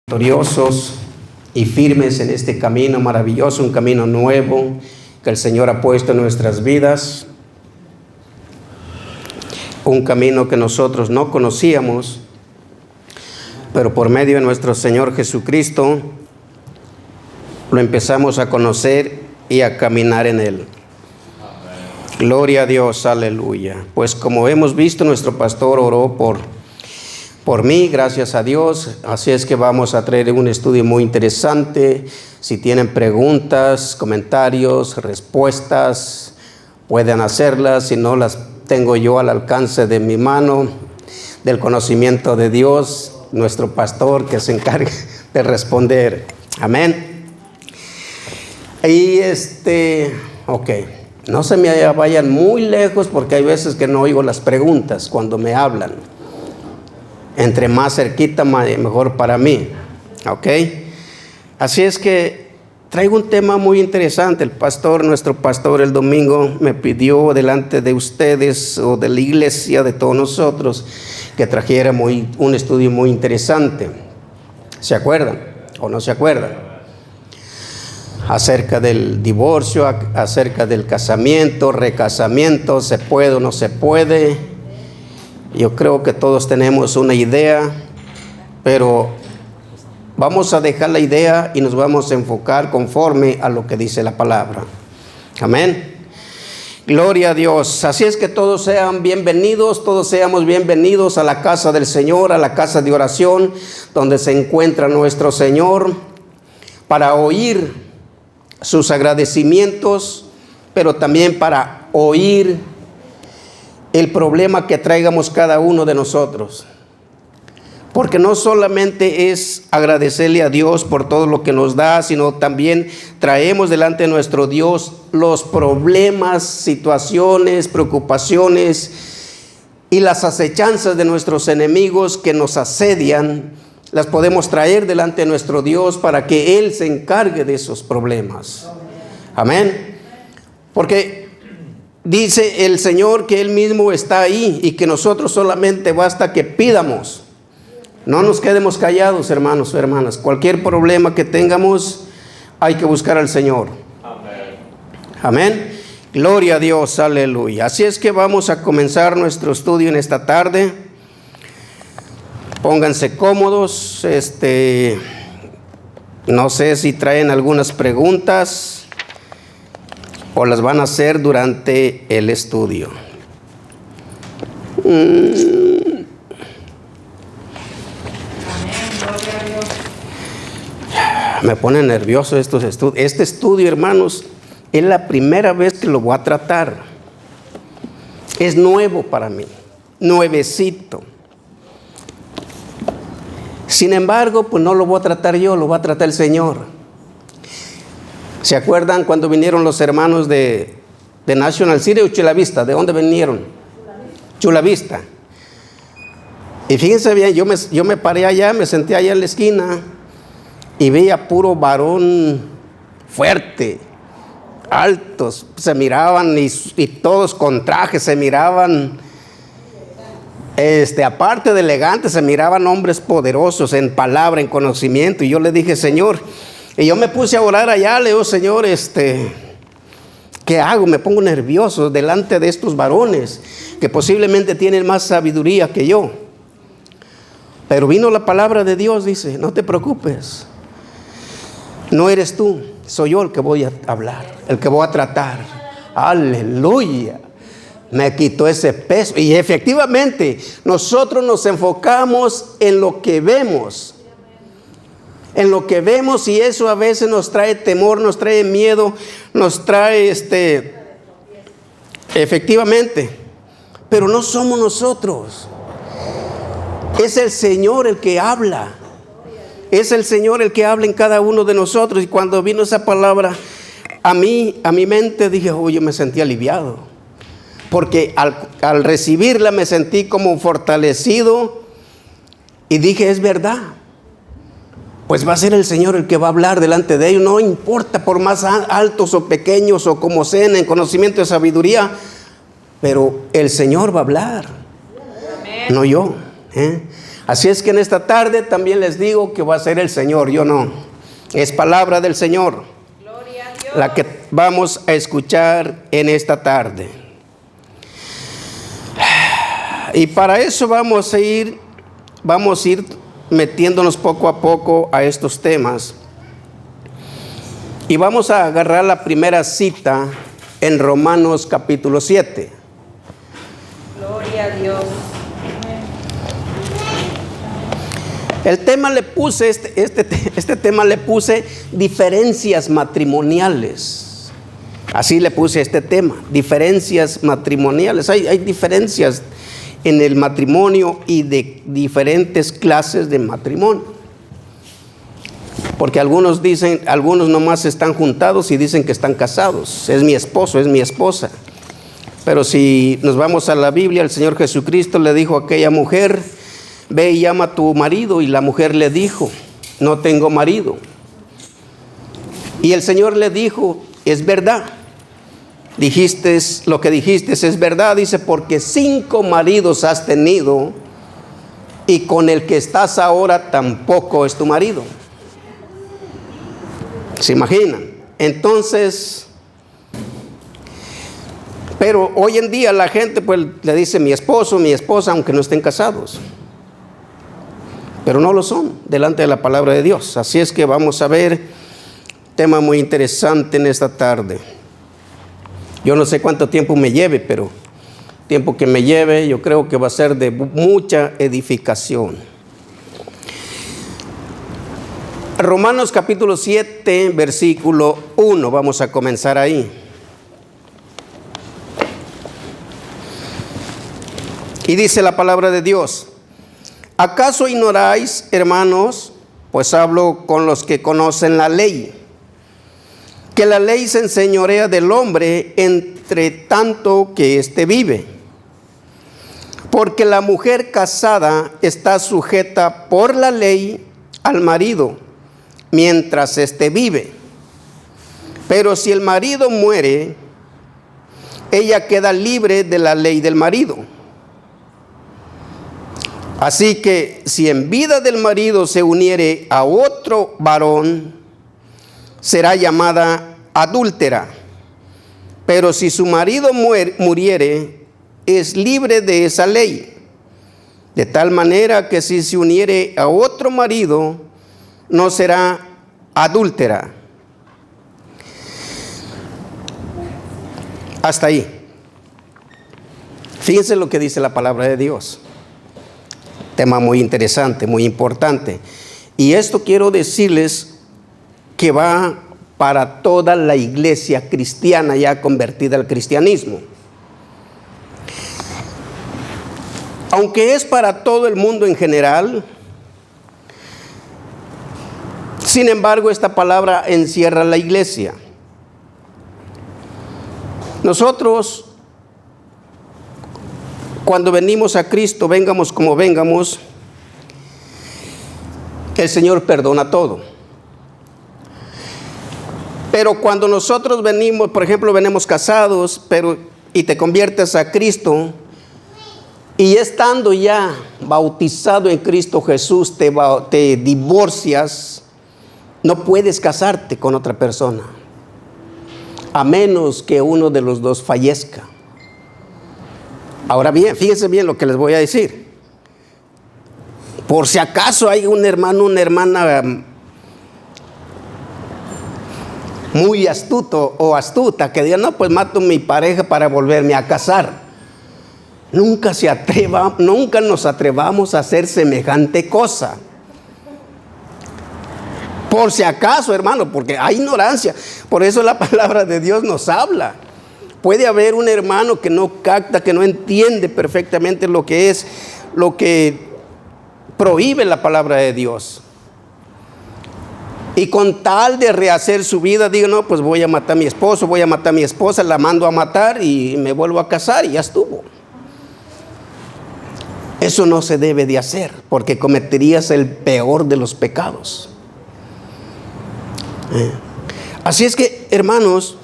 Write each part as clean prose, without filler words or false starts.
Victoriosos y firmes en este camino maravilloso, un camino nuevo que el Señor ha puesto en nuestras vidas, un camino que nosotros no conocíamos, pero por medio de nuestro Señor Jesucristo lo empezamos a conocer y a caminar en él. Gloria a Dios, aleluya. Pues como hemos visto, nuestro pastor oró por mí, gracias a Dios. Así es que vamos a traer un estudio muy interesante. Si tienen preguntas, comentarios, respuestas, pueden hacerlas. Si no, las tengo yo al alcance de mi mano, del conocimiento de Dios, nuestro pastor que se encargue de responder. Amén. Y ok, no se me vayan muy lejos porque hay veces que no oigo las preguntas cuando me hablan. Entre más cerquita, mejor para mí. ¿Ok? Así es que traigo un tema muy interesante. Nuestro pastor el domingo me pidió delante de ustedes o de la iglesia, de todos nosotros, que trajera un estudio muy interesante. ¿Se acuerdan o no se acuerdan? Acerca del divorcio, acerca del casamiento, recasamiento, ¿se puede o no se puede? Yo creo que todos tenemos una idea, pero vamos a dejar la idea y nos vamos a enfocar conforme a lo que dice la palabra. Amén. Gloria a Dios. Así es que todos sean bienvenidos, todos seamos bienvenidos a la casa del Señor, a la casa de oración, donde se encuentra nuestro Señor, para oír sus agradecimientos, pero también para oír el problema que traigamos cada uno de nosotros. Porque no solamente es agradecerle a Dios por todo lo que nos da, sino también traemos delante de nuestro Dios los problemas, situaciones, preocupaciones y las acechanzas de nuestros enemigos que nos asedian. Las podemos traer delante de nuestro Dios para que Él se encargue de esos problemas. Amén. Porque dice el Señor que Él mismo está ahí y que nosotros solamente basta que pidamos. No nos quedemos callados, hermanos o hermanas. Cualquier problema que tengamos, hay que buscar al Señor. Amén. Amén. Gloria a Dios, aleluya. Así es que vamos a comenzar nuestro estudio en esta tarde. Pónganse cómodos. No sé si traen algunas preguntas o las van a hacer durante el estudio. Me pone nervioso estos estudios. Este estudio, hermanos, es la primera vez que lo voy a tratar. Es nuevo para mí, nuevecito. Sin embargo, pues no lo voy a tratar yo, lo va a tratar el Señor. ¿Se acuerdan cuando vinieron los hermanos de National City o Chula Vista? ¿De dónde vinieron? Chula Vista. Y fíjense bien, yo me paré allá, me senté allá en la esquina y veía puro varón fuerte, altos, se miraban y todos con trajes, se miraban, aparte de elegantes, se miraban hombres poderosos en palabra, en conocimiento. Y yo le dije, Señor, y yo me puse a orar allá, le digo, Señor, ¿qué hago? Me pongo nervioso delante de estos varones que posiblemente tienen más sabiduría que yo. Pero vino la palabra de Dios, dice, no te preocupes. No eres tú, soy yo el que voy a hablar, el que voy a tratar. Aleluya. Me quitó ese peso. Y efectivamente, nosotros nos enfocamos en lo que vemos. En lo que vemos, y eso a veces nos trae temor, nos trae miedo, nos trae efectivamente, pero no somos nosotros. Es el Señor el que habla. Es el Señor el que habla en cada uno de nosotros. Y cuando vino esa palabra a mi mente, dije, yo me sentí aliviado. Porque al recibirla me sentí como fortalecido y dije, es verdad. Pues va a ser el Señor el que va a hablar delante de ellos. No importa por más altos o pequeños o como sean en conocimiento de sabiduría, pero el Señor va a hablar. Amén. No yo. Así es que en esta tarde también les digo que va a ser el Señor, yo no. Es palabra del Señor, Gloria a Dios, la que vamos a escuchar en esta tarde. Y para eso vamos a ir metiéndonos poco a poco a estos temas. Y vamos a agarrar la primera cita en Romanos capítulo 7. gloria a Dios. El tema le puse, este tema le puse diferencias matrimoniales. Así le puse este tema, diferencias matrimoniales. Hay diferencias en el matrimonio y de diferentes clases de matrimonio. Porque algunos nomás están juntados y dicen que están casados. Es mi esposo, es mi esposa. Pero si nos vamos a la Biblia, el Señor Jesucristo le dijo a aquella mujer: ve y llama a tu marido. Y la mujer le dijo: no tengo marido. Y el Señor le dijo: es verdad. Dijiste lo que dijiste, es verdad. Dice: porque 5 maridos has tenido y con el que estás ahora tampoco es tu marido. ¿Se imaginan? Entonces, pero hoy en día la gente pues le dice mi esposo, mi esposa, aunque no estén casados. Pero no lo son delante de la palabra de Dios. Así es que vamos a ver tema muy interesante en esta tarde. Yo no sé cuánto tiempo me lleve, pero tiempo que me lleve yo creo que va a ser de mucha edificación. Romanos capítulo 7, versículo 1, vamos a comenzar ahí. Y dice la palabra de Dios: ¿acaso ignoráis, hermanos? Pues hablo con los que conocen la ley, que la ley se enseñorea del hombre entre tanto que éste vive. Porque la mujer casada está sujeta por la ley al marido, mientras éste vive. Pero si el marido muere, ella queda libre de la ley del marido. Así que si en vida del marido se uniere a otro varón, será llamada adúltera. Pero si su marido muriere, es libre de esa ley. De tal manera que si se uniere a otro marido, no será adúltera. Hasta ahí. Fíjense lo que dice la palabra de Dios. Tema muy interesante, muy importante. Y esto quiero decirles que va para toda la iglesia cristiana ya convertida al cristianismo. Aunque es para todo el mundo en general, sin embargo, esta palabra encierra la iglesia. Nosotros, cuando venimos a Cristo, vengamos como vengamos, el Señor perdona todo. Pero cuando nosotros venimos, por ejemplo, venimos casados, y te conviertes a Cristo, y estando ya bautizado en Cristo Jesús, te divorcias. No puedes casarte con otra persona, a menos que uno de los dos fallezca. Ahora bien, fíjense bien lo que les voy a decir. Por si acaso hay un hermano, una hermana muy astuto o astuta que diga: no, pues mato a mi pareja para volverme a casar. Nunca nos atrevamos a hacer semejante cosa. Por si acaso, hermano, porque hay ignorancia. Por eso la palabra de Dios nos habla. Puede haber un hermano que no capta, que no entiende perfectamente lo que prohíbe la palabra de Dios. Y con tal de rehacer su vida, digo: no, pues voy a matar a mi esposo, voy a matar a mi esposa, la mando a matar y me vuelvo a casar y ya estuvo. Eso no se debe de hacer, porque cometerías el peor de los pecados. Así es que, hermanos,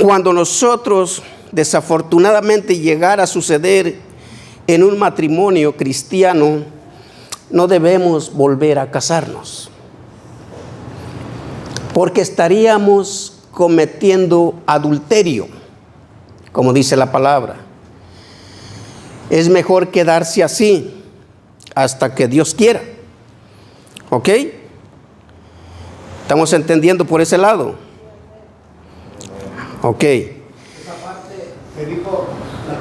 cuando nosotros desafortunadamente llegara a suceder en un matrimonio cristiano no debemos volver a casarnos, porque estaríamos cometiendo adulterio, como dice la palabra. Es mejor quedarse así hasta que Dios quiera. ¿Ok? ¿Estamos entendiendo por ese lado? Ok. Esa parte que dijo, la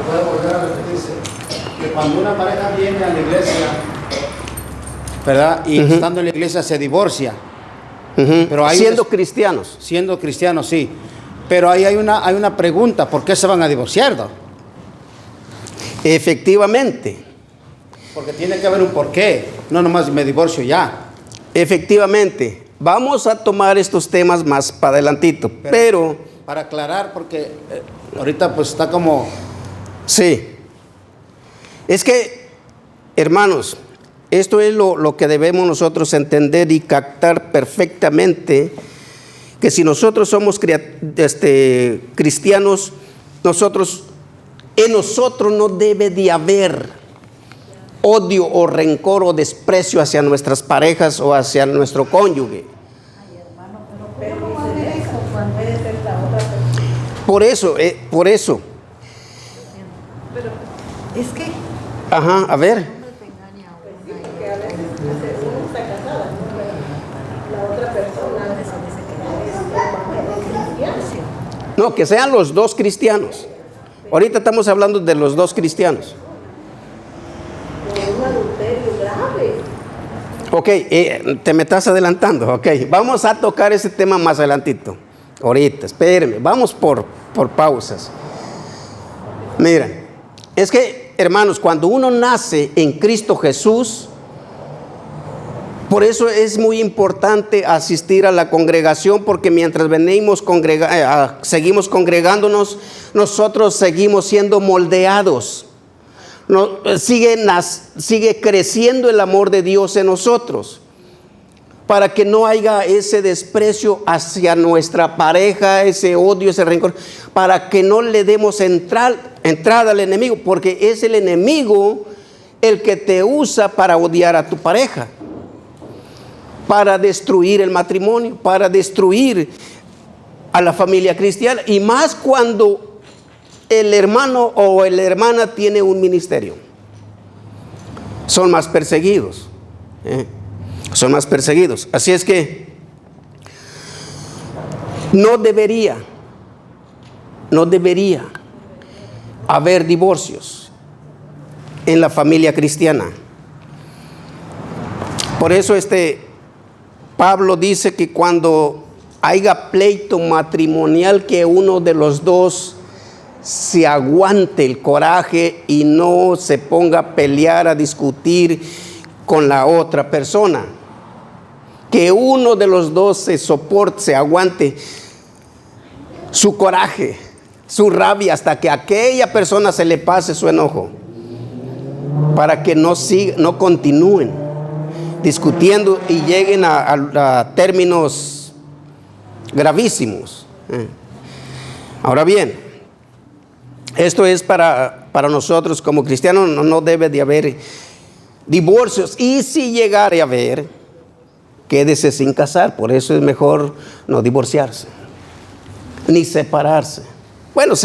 puedo volver a repetirse, que cuando una pareja viene a la iglesia, ¿verdad? Y estando en la iglesia se divorcia. Pero ahí siendo cristianos. Siendo cristianos, sí. Pero ahí hay una pregunta, ¿por qué se van a divorciar, no? Efectivamente. Porque tiene que haber un porqué, no nomás me divorcio ya. Efectivamente. Vamos a tomar estos temas más para adelantito, pero para aclarar, porque ahorita pues está como... Sí. Es que, hermanos, esto es lo que debemos nosotros entender y captar perfectamente, que si nosotros somos cristianos, en nosotros no debe de haber odio o rencor o desprecio hacia nuestras parejas o hacia nuestro cónyuge. Por eso. Pero es que Ajá, a ver. Que a veces uno está casada, ¿no? La otra persona es cristiana. No, que sean los dos cristianos. Ahorita estamos hablando de los dos cristianos. De un adulterio grave. Ok, te me estás adelantando. Ok, vamos a tocar ese tema más adelantito. Ahorita, espérenme, vamos por pausas. Miren, es que, hermanos, cuando uno nace en Cristo Jesús, por eso es muy importante asistir a la congregación, porque mientras seguimos congregándonos, nosotros seguimos siendo moldeados. Sigue creciendo el amor de Dios en nosotros, para que no haya ese desprecio hacia nuestra pareja, ese odio, ese rencor, para que no le demos entrada al enemigo, porque es el enemigo el que te usa para odiar a tu pareja, para destruir el matrimonio, para destruir a la familia cristiana, y más cuando el hermano o la hermana tiene un ministerio. Son más perseguidos. Son más perseguidos. Así es que no debería haber divorcios en la familia cristiana. Por eso Pablo dice que cuando haya pleito matrimonial, que uno de los dos se aguante el coraje y no se ponga a pelear, a discutir con la otra persona. Que uno de los dos se aguante su coraje, su rabia, hasta que a aquella persona se le pase su enojo, para que no continúen discutiendo y lleguen a términos gravísimos. Ahora bien, esto es para nosotros como cristianos. No debe de haber divorcios, y si llegare a haber, quédese sin casar. Por eso es mejor no divorciarse ni separarse. Bueno,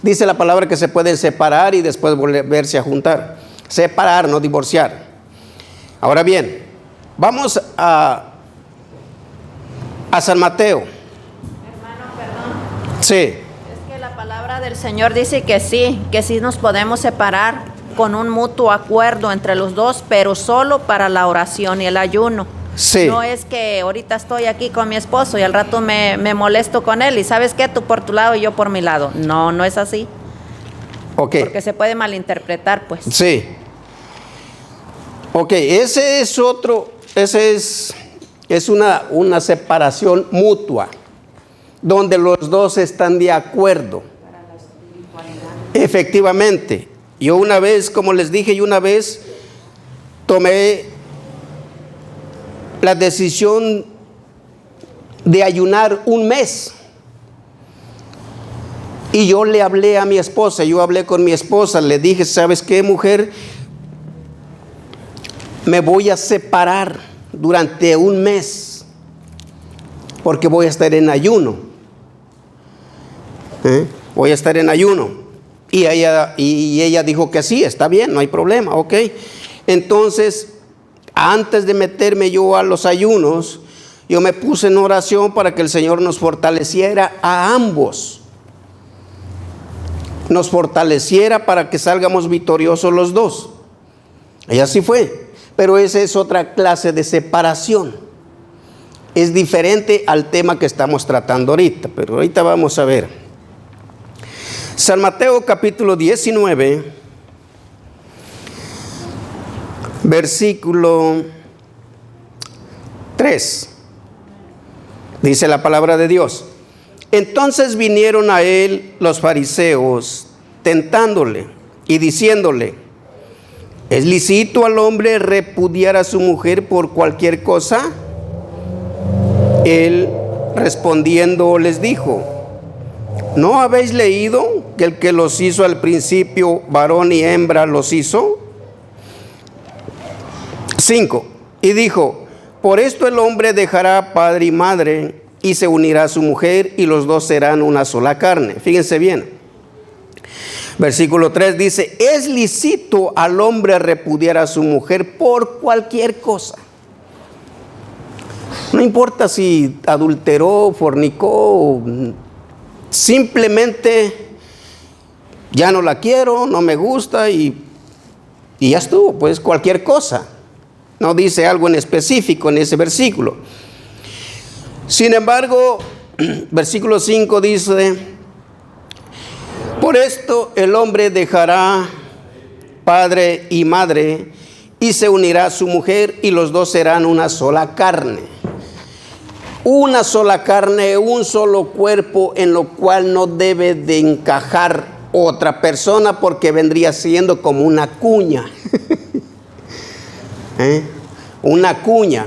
dice la palabra que se pueden separar y después volverse a juntar. Separar, no divorciar. Ahora bien, vamos a San Mateo. hermano, perdón. Sí. Es que la palabra del Señor dice que sí nos podemos separar con un mutuo acuerdo entre los dos, pero solo para la oración y el ayuno. Sí. No es que ahorita estoy aquí con mi esposo y al rato me molesto con él y ¿sabes qué? Tú por tu lado y yo por mi lado. No es así. Ok. Porque se puede malinterpretar, pues. Sí. Ok, ese es una separación mutua, donde los dos están de acuerdo. Efectivamente. Yo una vez, como les dije, tomé la decisión de ayunar un mes. Y yo le hablé a mi esposa, yo hablé con mi esposa, le dije, ¿sabes qué, mujer? Me voy a separar durante un mes, porque voy a estar en ayuno. Voy a estar en ayuno. Y ella dijo que sí, está bien, no hay problema, ok. Entonces, antes de meterme yo a los ayunos, yo me puse en oración para que el Señor nos fortaleciera a ambos. Nos fortaleciera para que salgamos victoriosos los dos. Y así fue. Pero esa es otra clase de separación. Es diferente al tema que estamos tratando ahorita. Pero ahorita vamos a ver. San Mateo capítulo 19, versículo 3. Dice la palabra de Dios. Entonces vinieron a él los fariseos, tentándole y diciéndole, ¿es lícito al hombre repudiar a su mujer por cualquier cosa? Él respondiendo les dijo, ¿no habéis leído que el que los hizo al principio, varón y hembra, los hizo? 5. Y dijo, por esto el hombre dejará padre y madre y se unirá a su mujer y los dos serán una sola carne. Fíjense bien. Versículo 3 dice, es lícito al hombre repudiar a su mujer por cualquier cosa. No importa si adulteró, fornicó, simplemente ya no la quiero, no me gusta y ya estuvo, pues cualquier cosa. No dice algo en específico en ese versículo. Sin embargo, versículo 5 dice, por esto el hombre dejará padre y madre y se unirá a su mujer y los dos serán una sola carne. Una sola carne, un solo cuerpo en lo cual no debe de encajar otra persona porque vendría siendo como una cuña. Una cuña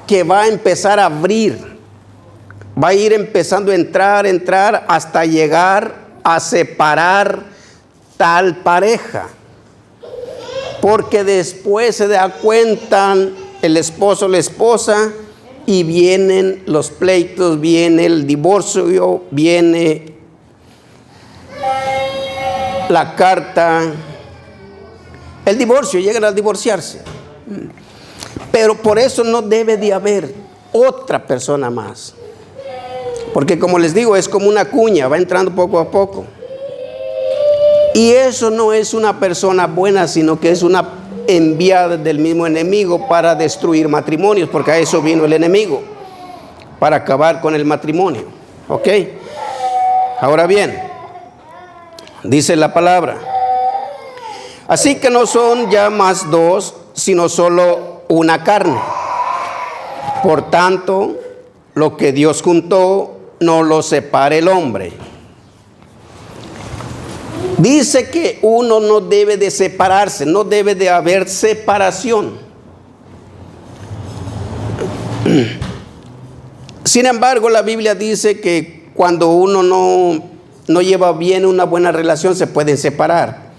que va a empezar a abrir. Va a ir empezando a entrar hasta llegar a separar tal pareja. Porque después se da cuenta el esposo o la esposa y vienen los pleitos, viene el divorcio, viene la carta, el divorcio, llegan a divorciarse. Pero por eso no debe de haber otra persona más. Porque como les digo, es como una cuña, va entrando poco a poco. Y eso no es una persona buena, sino que es una enviada del mismo enemigo para destruir matrimonios, porque a eso vino el enemigo, para acabar con el matrimonio. ¿Ok? Ahora bien, dice la palabra, así que no son ya más dos, sino solo una carne. Por tanto, lo que Dios juntó, no lo separe el hombre. Dice que uno no debe de separarse, no debe de haber separación. Sin embargo, la Biblia dice que cuando uno no lleva bien una buena relación, se pueden separar.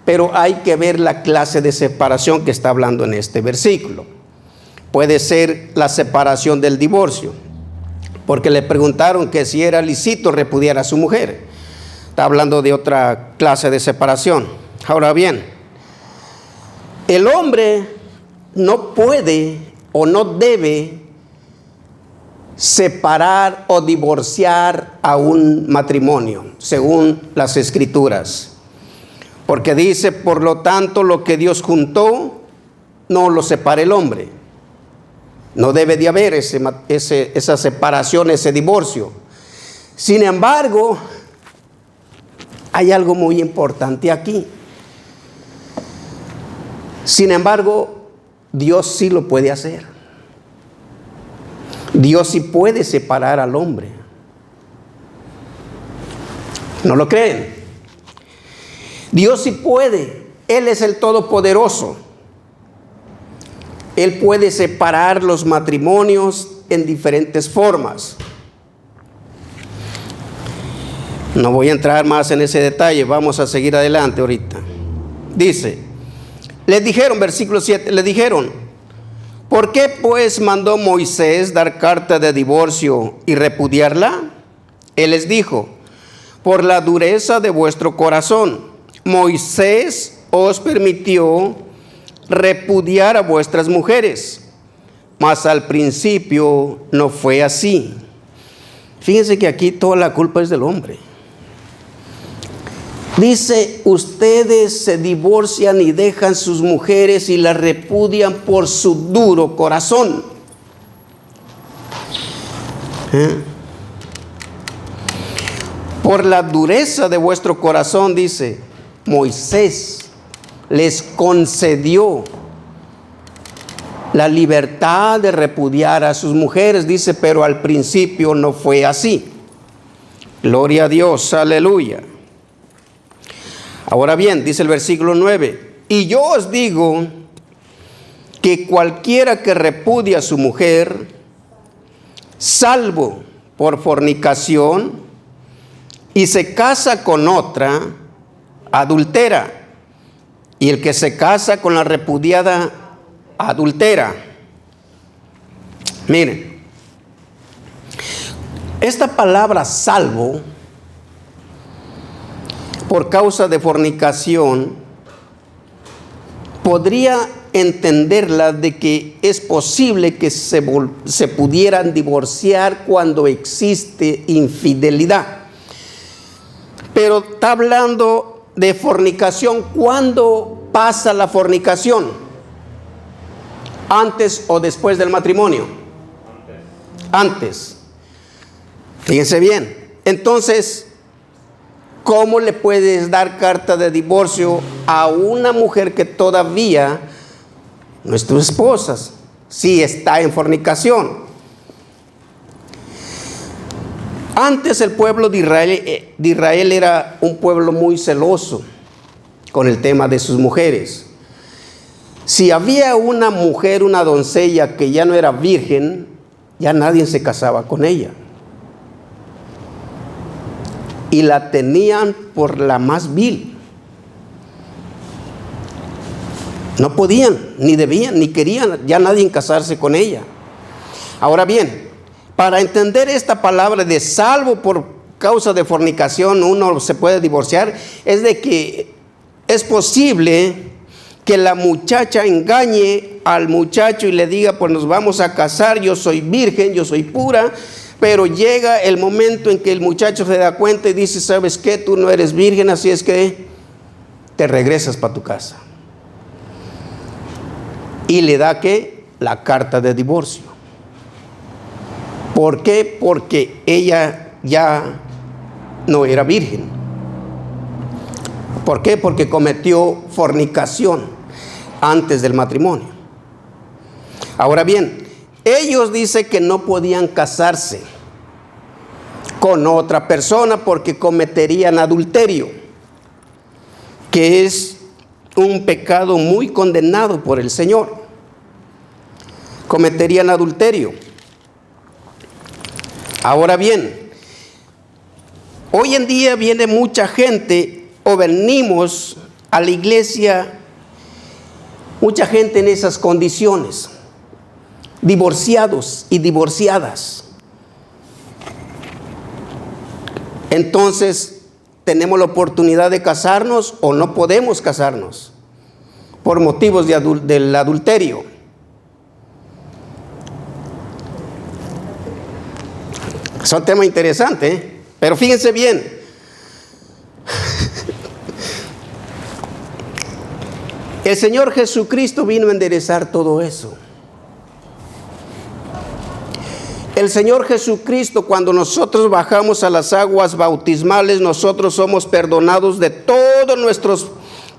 Pero hay que ver la clase de separación que está hablando en este versículo. Puede ser la separación del divorcio, porque le preguntaron que si era lícito repudiar a su mujer. Está hablando de otra clase de separación. Ahora bien, el hombre no puede o no debe separar o divorciar a un matrimonio, según las Escrituras. Porque dice, por lo tanto, lo que Dios juntó, no lo separe el hombre. No debe de haber esa separación, ese divorcio. Sin embargo, hay algo muy importante aquí. Sin embargo, Dios sí lo puede hacer. Dios sí puede separar al hombre. ¿No lo creen? Dios sí puede. Él es el Todopoderoso. Él puede separar los matrimonios en diferentes formas. No voy a entrar más en ese detalle, vamos a seguir adelante ahorita. Dice, les dijeron, versículo 7, les dijeron, ¿por qué pues mandó Moisés dar carta de divorcio y repudiarla? Él les dijo, por la dureza de vuestro corazón. Moisés os permitió repudiar a vuestras mujeres, mas al principio no fue así. Fíjense que aquí toda la culpa es del hombre. Dice, ustedes se divorcian y dejan sus mujeres y las repudian por su duro corazón. Por la dureza de vuestro corazón, dice, Moisés les concedió la libertad de repudiar a sus mujeres, dice, pero al principio no fue así. Gloria a Dios, aleluya. Ahora bien, dice el versículo 9, y yo os digo que cualquiera que repudia a su mujer, salvo por fornicación, y se casa con otra, adultera, y el que se casa con la repudiada, adultera. Miren, esta palabra salvo, por causa de fornicación, podría entenderla de que es posible que se pudieran divorciar cuando existe infidelidad. Pero está hablando de fornicación. ¿Cuándo pasa la fornicación? ¿Antes o después del matrimonio? Antes. Fíjense bien. Entonces, ¿cómo le puedes dar carta de divorcio a una mujer que todavía no es tu esposa, si está en fornicación? Antes el pueblo de Israel era un pueblo muy celoso con el tema de sus mujeres. Si había una mujer, una doncella que ya no era virgen, ya nadie se casaba con ella. Y la tenían por la más vil. No podían, ni debían, ni querían ya nadie casarse con ella. Ahora bien, para entender esta palabra de salvo por causa de fornicación, uno se puede divorciar, es de que es posible que la muchacha engañe al muchacho y le diga, pues nos vamos a casar, yo soy virgen, yo soy pura. Pero llega el momento en que el muchacho se da cuenta y dice, ¿sabes qué? Tú no eres virgen, así es que te regresas para tu casa. Y le da, ¿qué? La carta de divorcio. ¿Por qué? Porque ella ya no era virgen. ¿Por qué? Porque cometió fornicación antes del matrimonio. Ahora bien, ellos dicen que no podían casarse con otra persona porque cometerían adulterio, que es un pecado muy condenado por el Señor. Cometerían adulterio. Ahora bien, hoy en día viene mucha gente o venimos a la iglesia, mucha gente en esas condiciones, divorciados y divorciadas. Entonces, ¿tenemos la oportunidad de casarnos o no podemos casarnos por motivos del adulterio? Es un tema interesante, ¿eh? Pero fíjense bien. El Señor Jesucristo vino a enderezar todo eso. El Señor Jesucristo, cuando nosotros bajamos a las aguas bautismales, nosotros somos perdonados de todos nuestros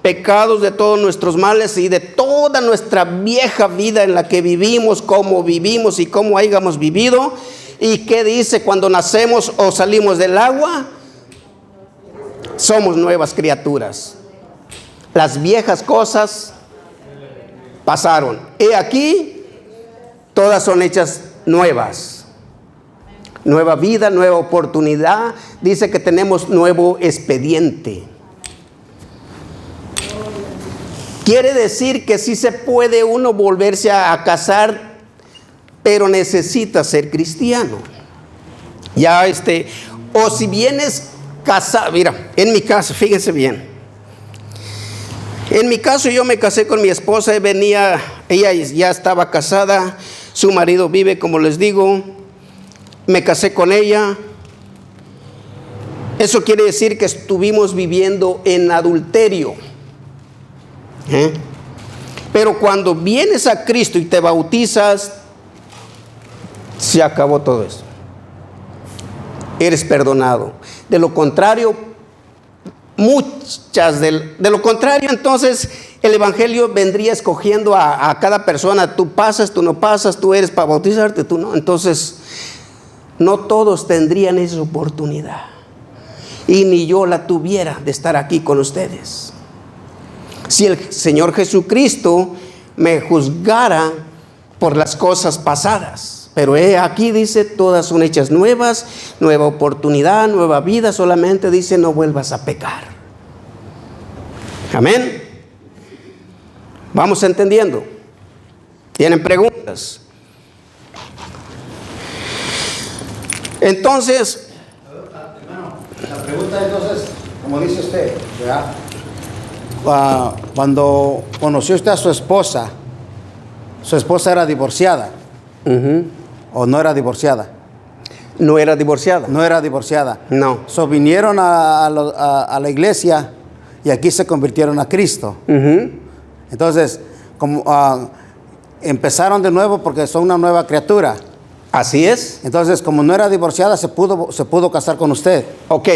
pecados, de todos nuestros males y de toda nuestra vieja vida en la que vivimos, cómo vivimos y cómo hayamos vivido. ¿Y qué dice cuando nacemos o salimos del agua? Somos nuevas criaturas. Las viejas cosas pasaron. He aquí, todas son hechas nuevas. nueva vida, nueva oportunidad. Dice que tenemos nuevo expediente. Quiere decir que sí se puede uno volverse a casar, pero necesita ser cristiano. Ya o si vienes casado, mira, en mi caso, fíjense bien. En mi caso yo me casé con mi esposa, ella ya estaba casada, su marido vive, como les digo, me casé con ella. Eso quiere decir que estuvimos viviendo en adulterio. Pero cuando vienes a Cristo y te bautizas, se acabó todo eso. Eres perdonado. De lo contrario, de lo contrario, entonces el evangelio vendría escogiendo a cada persona. Tú pasas, tú no pasas, tú eres para bautizarte, tú no. Entonces, no todos tendrían esa oportunidad. Y ni yo la tuviera de estar aquí con ustedes. Si el Señor Jesucristo me juzgara por las cosas pasadas. Pero aquí dice, todas son hechas nuevas, nueva oportunidad, nueva vida. Solamente dice, no vuelvas a pecar. Amén. Vamos entendiendo. ¿Tienen preguntas? Entonces, hermano, la pregunta entonces, como dice usted, ¿verdad? Cuando conoció usted a su esposa era divorciada. ¿O no era divorciada? No era divorciada. No era divorciada. No. So, vinieron a la iglesia y aquí se convirtieron a Cristo. Entonces, como empezaron de nuevo porque son una nueva criatura. Así es. Entonces, como no era divorciada, se pudo casar con usted. Ok.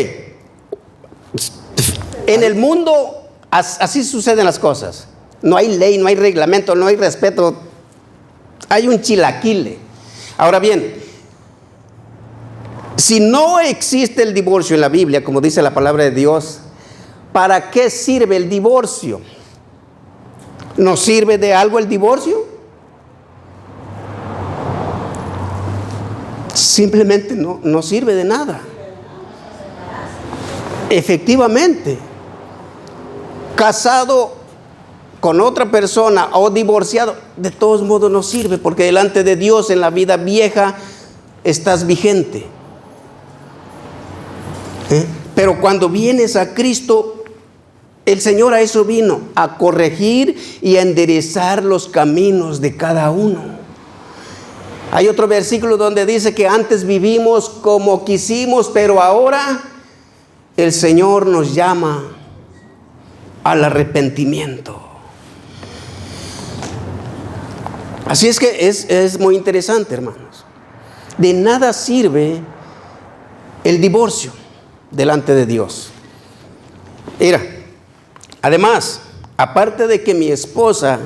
En el mundo así suceden las cosas. No hay ley, no hay reglamento, no hay respeto. Hay un chilaquile. Ahora bien, si no existe el divorcio en la Biblia, como dice la palabra de Dios, ¿para qué sirve el divorcio? ¿Nos sirve de algo el divorcio? Simplemente no sirve de nada. Efectivamente, casado con otra persona o divorciado, de todos modos no sirve, porque delante de Dios en la vida vieja estás vigente. Pero cuando vienes a Cristo, el Señor a eso vino, a corregir y a enderezar los caminos de cada uno. Hay otro versículo donde dice que antes vivimos como quisimos, pero ahora el Señor nos llama al arrepentimiento. Así es que es muy interesante, hermanos. De nada sirve el divorcio delante de Dios. Mira, además, aparte de que mi esposa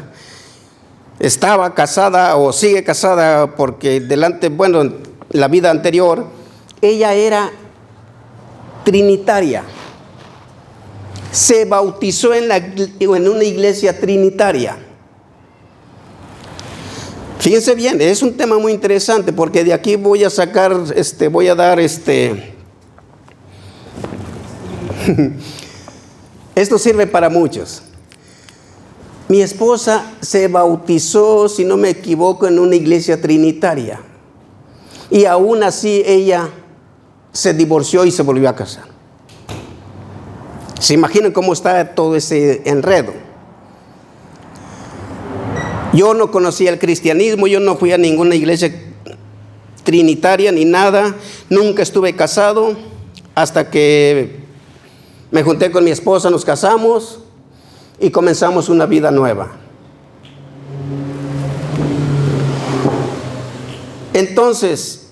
estaba casada o sigue casada porque en la vida anterior, ella era trinitaria. Se bautizó en una iglesia trinitaria. Fíjense bien, es un tema muy interesante porque de aquí voy a sacar, voy a dar esto sirve para muchos. Mi esposa se bautizó, si no me equivoco, en una iglesia trinitaria. Y aún así ella se divorció y se volvió a casar. ¿Se imaginan cómo está todo ese enredo? Yo no conocía el cristianismo, yo no fui a ninguna iglesia trinitaria ni nada. Nunca estuve casado hasta que me junté con mi esposa, nos casamos y comenzamos una vida nueva. Entonces,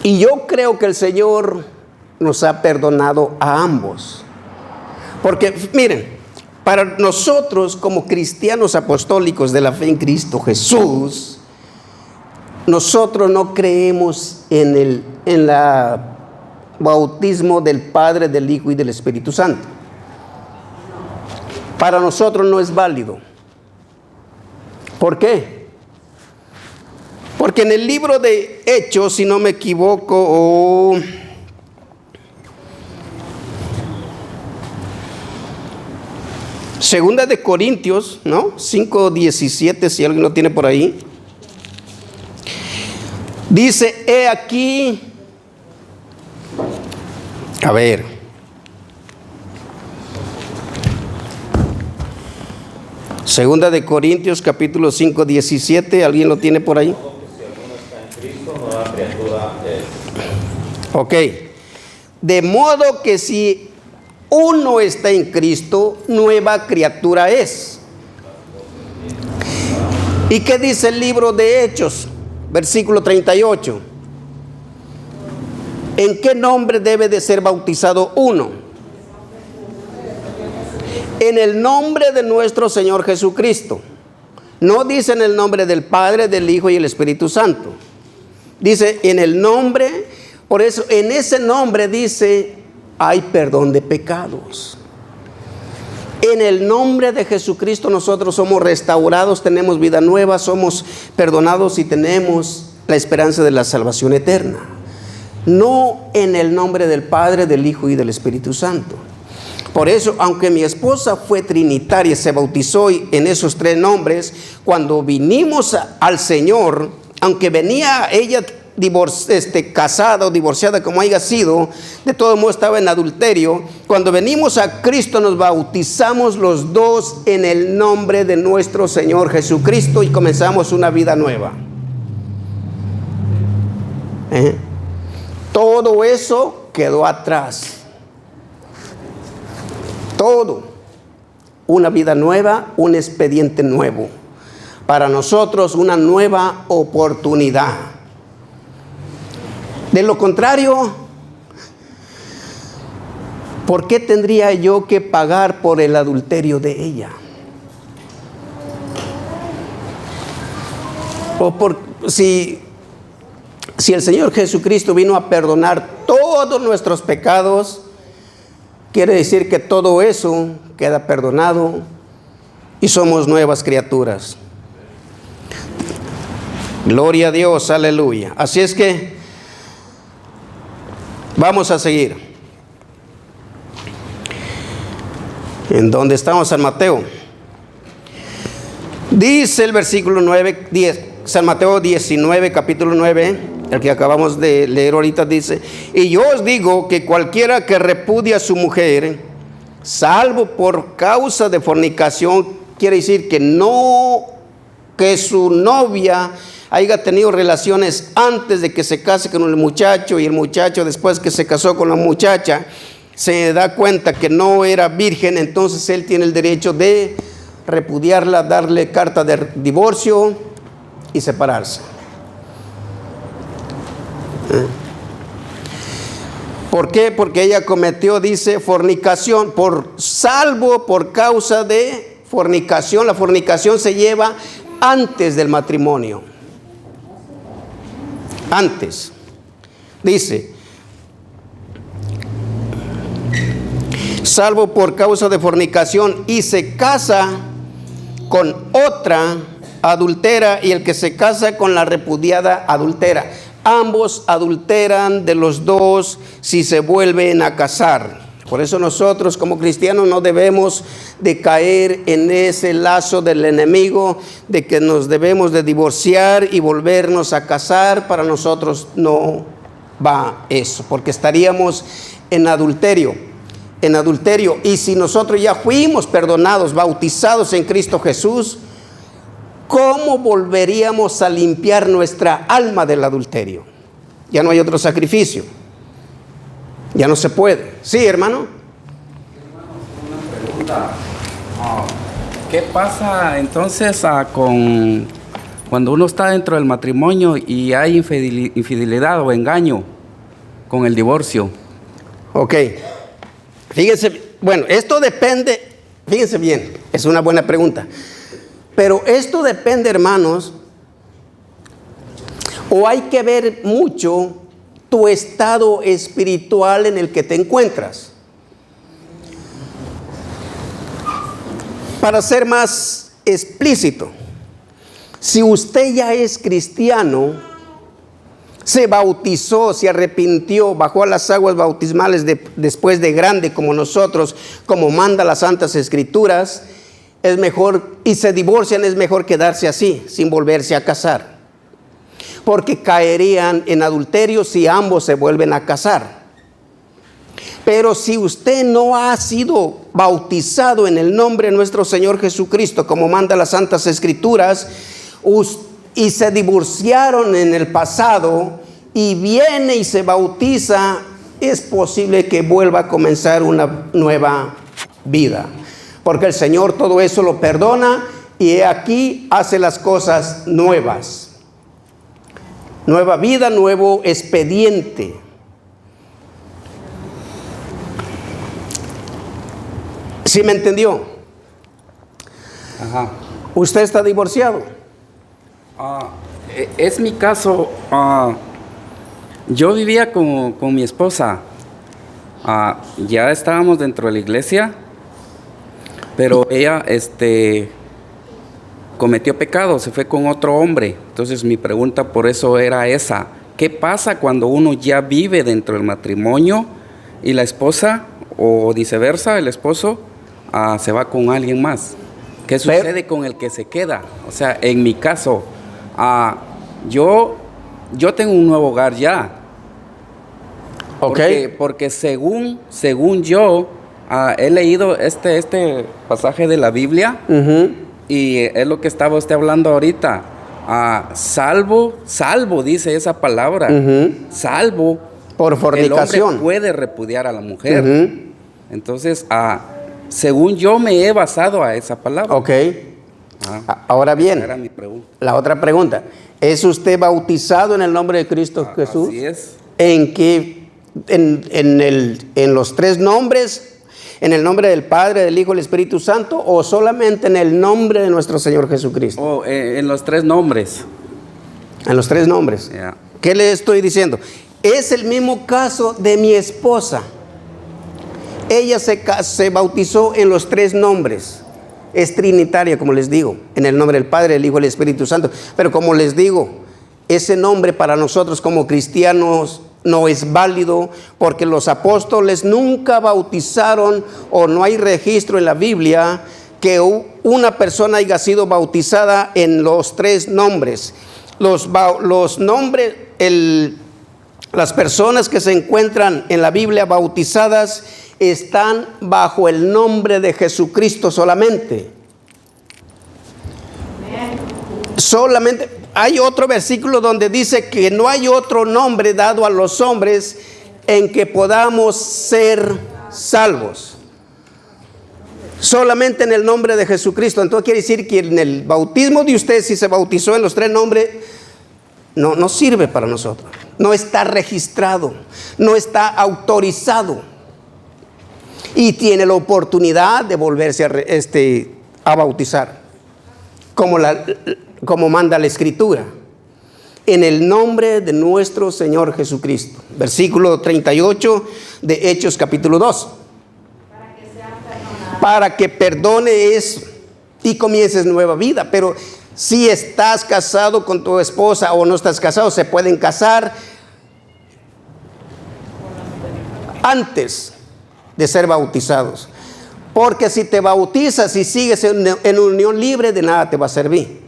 y yo creo que el Señor nos ha perdonado a ambos. Porque, miren, para nosotros como cristianos apostólicos de la fe en Cristo Jesús, nosotros no creemos en el bautismo del Padre, del Hijo y del Espíritu Santo. Para nosotros no es válido. ¿Por qué? Porque en el libro de Hechos, si no me equivoco, Segunda de Corintios, ¿no? 5:17, si alguien lo tiene por ahí. Dice, he aquí, a ver, Segunda de Corintios, capítulo 5:17, ¿alguien lo tiene por ahí? Si alguno está en Cristo, nueva criatura es. Ok, de modo que si uno está en Cristo, nueva criatura es. ¿Y qué dice el libro de Hechos? Versículo 38. ¿En qué nombre debe de ser bautizado uno? En el nombre de nuestro Señor Jesucristo. No dice en el nombre del Padre, del Hijo y el Espíritu Santo. Dice en el nombre, por eso en ese nombre dice, hay perdón de pecados. En el nombre de Jesucristo nosotros somos restaurados, tenemos vida nueva, somos perdonados y tenemos la esperanza de la salvación eterna. No en el nombre del Padre, del Hijo y del Espíritu Santo. Por eso, aunque mi esposa fue trinitaria, se bautizó en esos tres nombres, cuando vinimos al Señor, aunque venía ella casada o divorciada, como haya sido, de todo modo estaba en adulterio. Cuando venimos a Cristo nos bautizamos los dos en el nombre de nuestro Señor Jesucristo y comenzamos una vida nueva. Todo eso quedó atrás. Todo. Una vida nueva, un expediente nuevo. Para nosotros una nueva oportunidad. De lo contrario, ¿por qué tendría yo que pagar por el adulterio de ella? Si el Señor Jesucristo vino a perdonar todos nuestros pecados, quiere decir que todo eso queda perdonado y somos nuevas criaturas. Gloria a Dios, aleluya. Así es que vamos a seguir. ¿En dónde estamos? San Mateo. Dice el versículo 9, 10, San Mateo 19, capítulo 9, el que acabamos de leer ahorita, dice: y yo os digo que cualquiera que repudia a su mujer, salvo por causa de fornicación, quiere decir que su novia haya tenido relaciones antes de que se case con el muchacho, y el muchacho después que se casó con la muchacha se da cuenta que no era virgen, entonces él tiene el derecho de repudiarla, darle carta de divorcio y separarse. ¿Por qué? Porque ella cometió, dice, fornicación, salvo por causa de fornicación. La fornicación se lleva antes del matrimonio. Antes. Dice, salvo por causa de fornicación, y se casa con otra adultera, y el que se casa con la repudiada adultera. Ambos adulteran de los dos si se vuelven a casar. Por eso nosotros como cristianos no debemos de caer en ese lazo del enemigo de que nos debemos de divorciar y volvernos a casar. Para nosotros no va eso, porque estaríamos en adulterio. Y si nosotros ya fuimos perdonados, bautizados en Cristo Jesús, ¿cómo volveríamos a limpiar nuestra alma del adulterio? Ya no hay otro sacrificio. Ya no se puede. Sí, hermano. Una pregunta. ¿Qué pasa entonces cuando uno está dentro del matrimonio y hay infidelidad o engaño con el divorcio? Ok. Fíjense, bueno, esto depende, fíjense bien, es una buena pregunta. Pero esto depende, hermanos, o hay que ver mucho tu estado espiritual en el que te encuentras. Para ser más explícito, Si usted ya es cristiano, se bautizó, se arrepintió, bajó a las aguas bautismales después de grande como nosotros, como manda las Santas Escrituras, es mejor, y se divorcian, es mejor quedarse así, sin volverse a casar. Porque caerían en adulterio si ambos se vuelven a casar. Pero si usted no ha sido bautizado en el nombre de nuestro Señor Jesucristo, como manda las Santas Escrituras, y se divorciaron en el pasado, y viene y se bautiza, es posible que vuelva a comenzar una nueva vida. Porque el Señor todo eso lo perdona, y aquí hace las cosas nuevas. Nueva vida, nuevo expediente. ¿Sí me entendió? Ajá. ¿Usted está divorciado? Es mi caso. Yo vivía con mi esposa. Ya estábamos dentro de la iglesia, pero ella cometió pecado, se fue con otro hombre. Entonces mi pregunta por eso era esa: ¿qué pasa cuando uno ya vive dentro del matrimonio y la esposa, o viceversa, el esposo se va con alguien más? ¿Qué sucede con el que se queda? O sea, en mi caso, yo tengo un nuevo hogar ya. Ok. Porque según yo he leído este pasaje de la Biblia, y es lo que estaba usted hablando ahorita. Salvo dice esa palabra, salvo por fornicación. El hombre puede repudiar a la mujer. Entonces, según yo me he basado a esa palabra. Ok. Ahora bien, Era mi pregunta. la otra pregunta: ¿es usted bautizado en el nombre de Cristo Jesús? Así es. ¿En qué? En los tres nombres, en el nombre del Padre, del Hijo y del Espíritu Santo, o solamente en el nombre de nuestro Señor Jesucristo? En los tres nombres. En los tres nombres. Yeah. ¿Qué le estoy diciendo? Es el mismo caso de mi esposa. Ella se bautizó en los tres nombres. Es trinitaria, como les digo, en el nombre del Padre, del Hijo y del Espíritu Santo. Pero como les digo, ese nombre para nosotros como cristianos no es válido, porque los apóstoles nunca bautizaron, o no hay registro en la Biblia que una persona haya sido bautizada en los tres nombres. Los nombres, las personas que se encuentran en la Biblia bautizadas están bajo el nombre de Jesucristo solamente. Solamente. Hay otro versículo donde dice que no hay otro nombre dado a los hombres en que podamos ser salvos. Solamente en el nombre de Jesucristo. Entonces quiere decir que en el bautismo de usted, si se bautizó en los tres nombres, no sirve para nosotros. No está registrado, no está autorizado. Y tiene la oportunidad de volverse a bautizar, como manda la Escritura, en el nombre de nuestro Señor Jesucristo. Versículo 38 de Hechos capítulo 2. Para que perdone eso y comiences nueva vida. Pero si estás casado con tu esposa o no estás casado, se pueden casar antes de ser bautizados. Porque si te bautizas y sigues en unión libre, de nada te va a servir.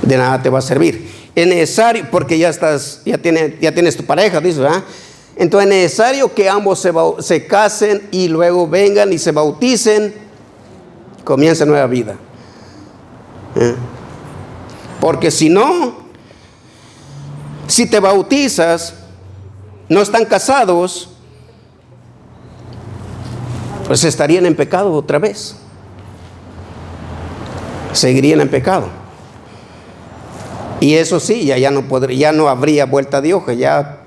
De nada te va a servir. Es necesario, porque ya tienes tu pareja, dice, ¿verdad? Entonces es necesario que ambos se casen y luego vengan y se bauticen, comienza nueva vida. Porque si no, si te bautizas, no están casados, pues estarían en pecado otra vez. Seguirían en pecado. Y eso sí, ya no habría vuelta de hoja, ya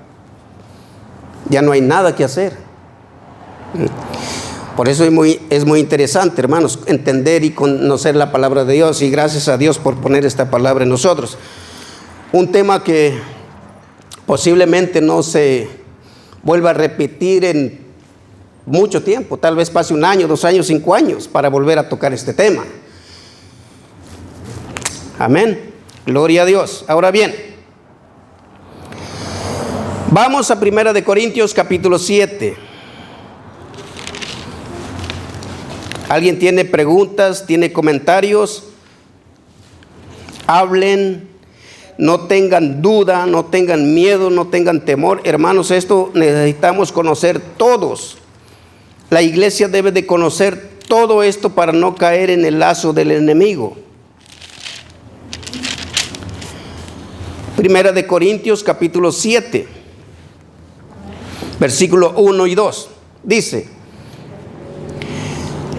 no hay nada que hacer. Por eso es muy interesante, hermanos, entender y conocer la palabra de Dios, y gracias a Dios por poner esta palabra en nosotros. Un tema que posiblemente no se vuelva a repetir en mucho tiempo, tal vez pase 1 año, 2 años, 5 años para volver a tocar este tema. Amén. Gloria a Dios. Ahora bien, vamos a 1 de Corintios capítulo 7. ¿Alguien tiene preguntas? ¿Tiene comentarios? Hablen, no tengan duda, no tengan miedo, no tengan temor. Hermanos, esto necesitamos conocer todos. La iglesia debe de conocer todo esto para no caer en el lazo del enemigo. 1 de Corintios capítulo 7, versículo 1 y 2. Dice: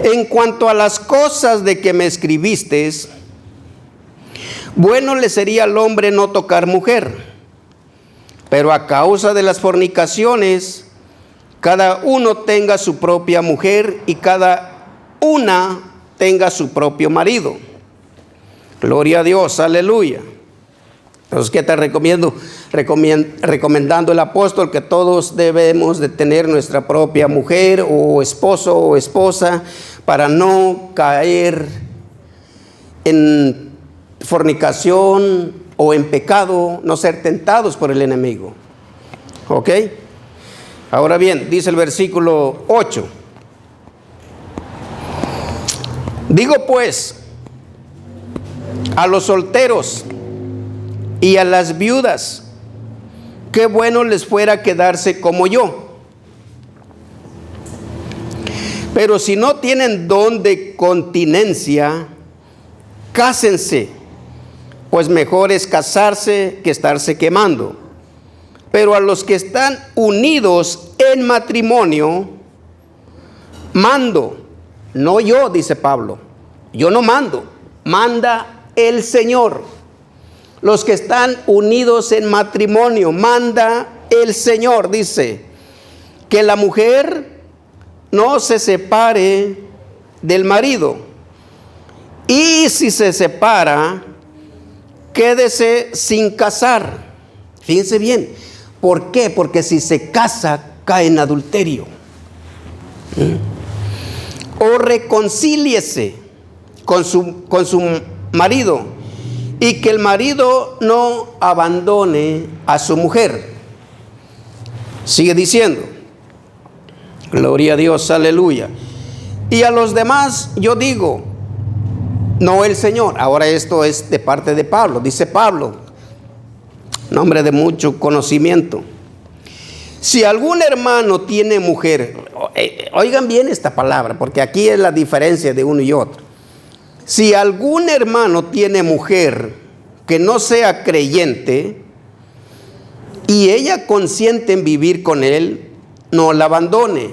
en cuanto a las cosas de que me escribisteis, bueno le sería al hombre no tocar mujer, pero a causa de las fornicaciones, cada uno tenga su propia mujer y cada una tenga su propio marido. Gloria a Dios, aleluya. Entonces, ¿qué te recomiendo? Recomendando el apóstol que todos debemos de tener nuestra propia mujer o esposo o esposa para no caer en fornicación o en pecado, no ser tentados por el enemigo. ¿Ok? Ahora bien, dice el versículo 8. Digo pues a los solteros y a las viudas, qué bueno les fuera quedarse como yo. Pero si no tienen don de continencia, cásense, pues mejor es casarse que estarse quemando. Pero a los que están unidos en matrimonio, mando, no yo, dice Pablo, yo no mando, manda el Señor. Los que están unidos en matrimonio, manda el Señor, dice, que la mujer no se separe del marido. Y si se separa, quédese sin casar. Fíjense bien, ¿por qué? Porque si se casa, cae en adulterio. O reconcíliese con su marido. Y que el marido no abandone a su mujer. Sigue diciendo, gloria a Dios, aleluya. Y a los demás yo digo, no el Señor. Ahora esto es de parte de Pablo. Dice Pablo, nombre de mucho conocimiento. Si algún hermano tiene mujer, oigan bien esta palabra, porque aquí es la diferencia de uno y otro. Si algún hermano tiene mujer que no sea creyente y ella consiente en vivir con él, no la abandone.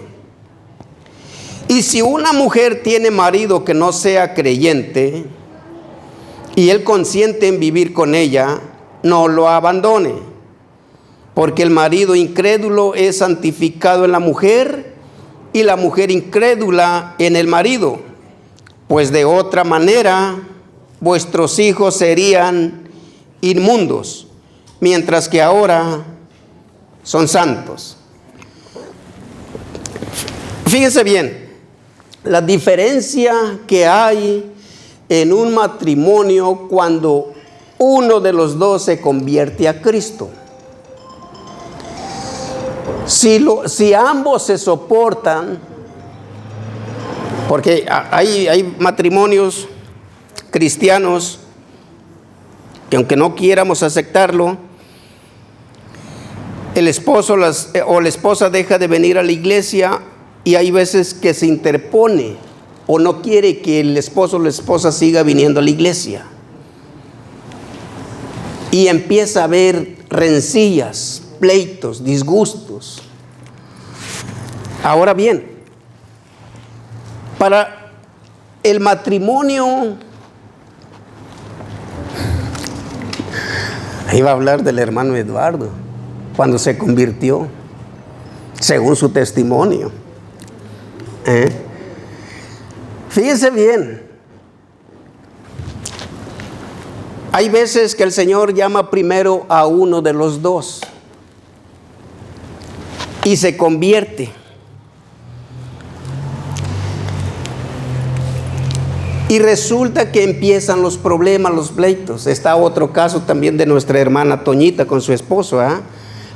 Y si una mujer tiene marido que no sea creyente y él consiente en vivir con ella, no lo abandone. Porque el marido incrédulo es santificado en la mujer y la mujer incrédula en el marido. Pues de otra manera vuestros hijos serían inmundos, mientras que ahora son santos. Fíjense bien, la diferencia que hay en un matrimonio cuando uno de los dos se convierte a Cristo. Si ambos se soportan, porque hay matrimonios cristianos que aunque no quieramos aceptarlo, el esposo o la esposa deja de venir a la iglesia y hay veces que se interpone o no quiere que el esposo o la esposa siga viniendo a la iglesia. Y empieza a haber rencillas, pleitos, disgustos. Ahora bien, para el matrimonio, iba a hablar del hermano Eduardo, cuando se convirtió, según su testimonio. Fíjense bien, hay veces que el Señor llama primero a uno de los dos y se convierte. Y resulta que empiezan los problemas, los pleitos. Está otro caso también de nuestra hermana Toñita con su esposo,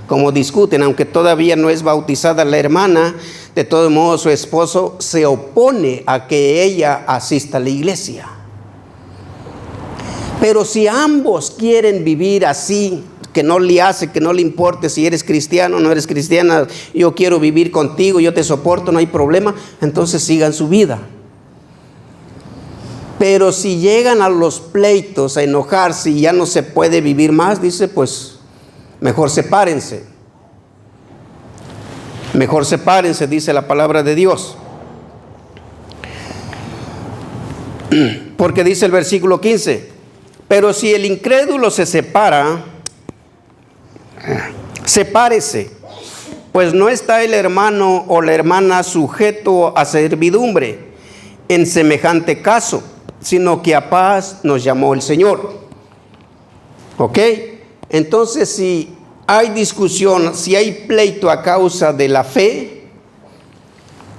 como discuten, aunque todavía no es bautizada la hermana, de todos modos su esposo se opone a que ella asista a la iglesia. Pero si ambos quieren vivir así, que no le hace, que no le importe si eres cristiano o no eres cristiana, yo quiero vivir contigo, yo te soporto, no hay problema, entonces sigan su vida. Pero si llegan a los pleitos, a enojarse y ya no se puede vivir más, dice, pues mejor sepárense. Mejor sepárense, dice la palabra de Dios. Porque dice el versículo 15, pero si el incrédulo se separa, sepárese, pues no está el hermano o la hermana sujeto a servidumbre en semejante caso, sino que a paz nos llamó el Señor. ¿Ok? Entonces, si hay discusión, si hay pleito a causa de la fe,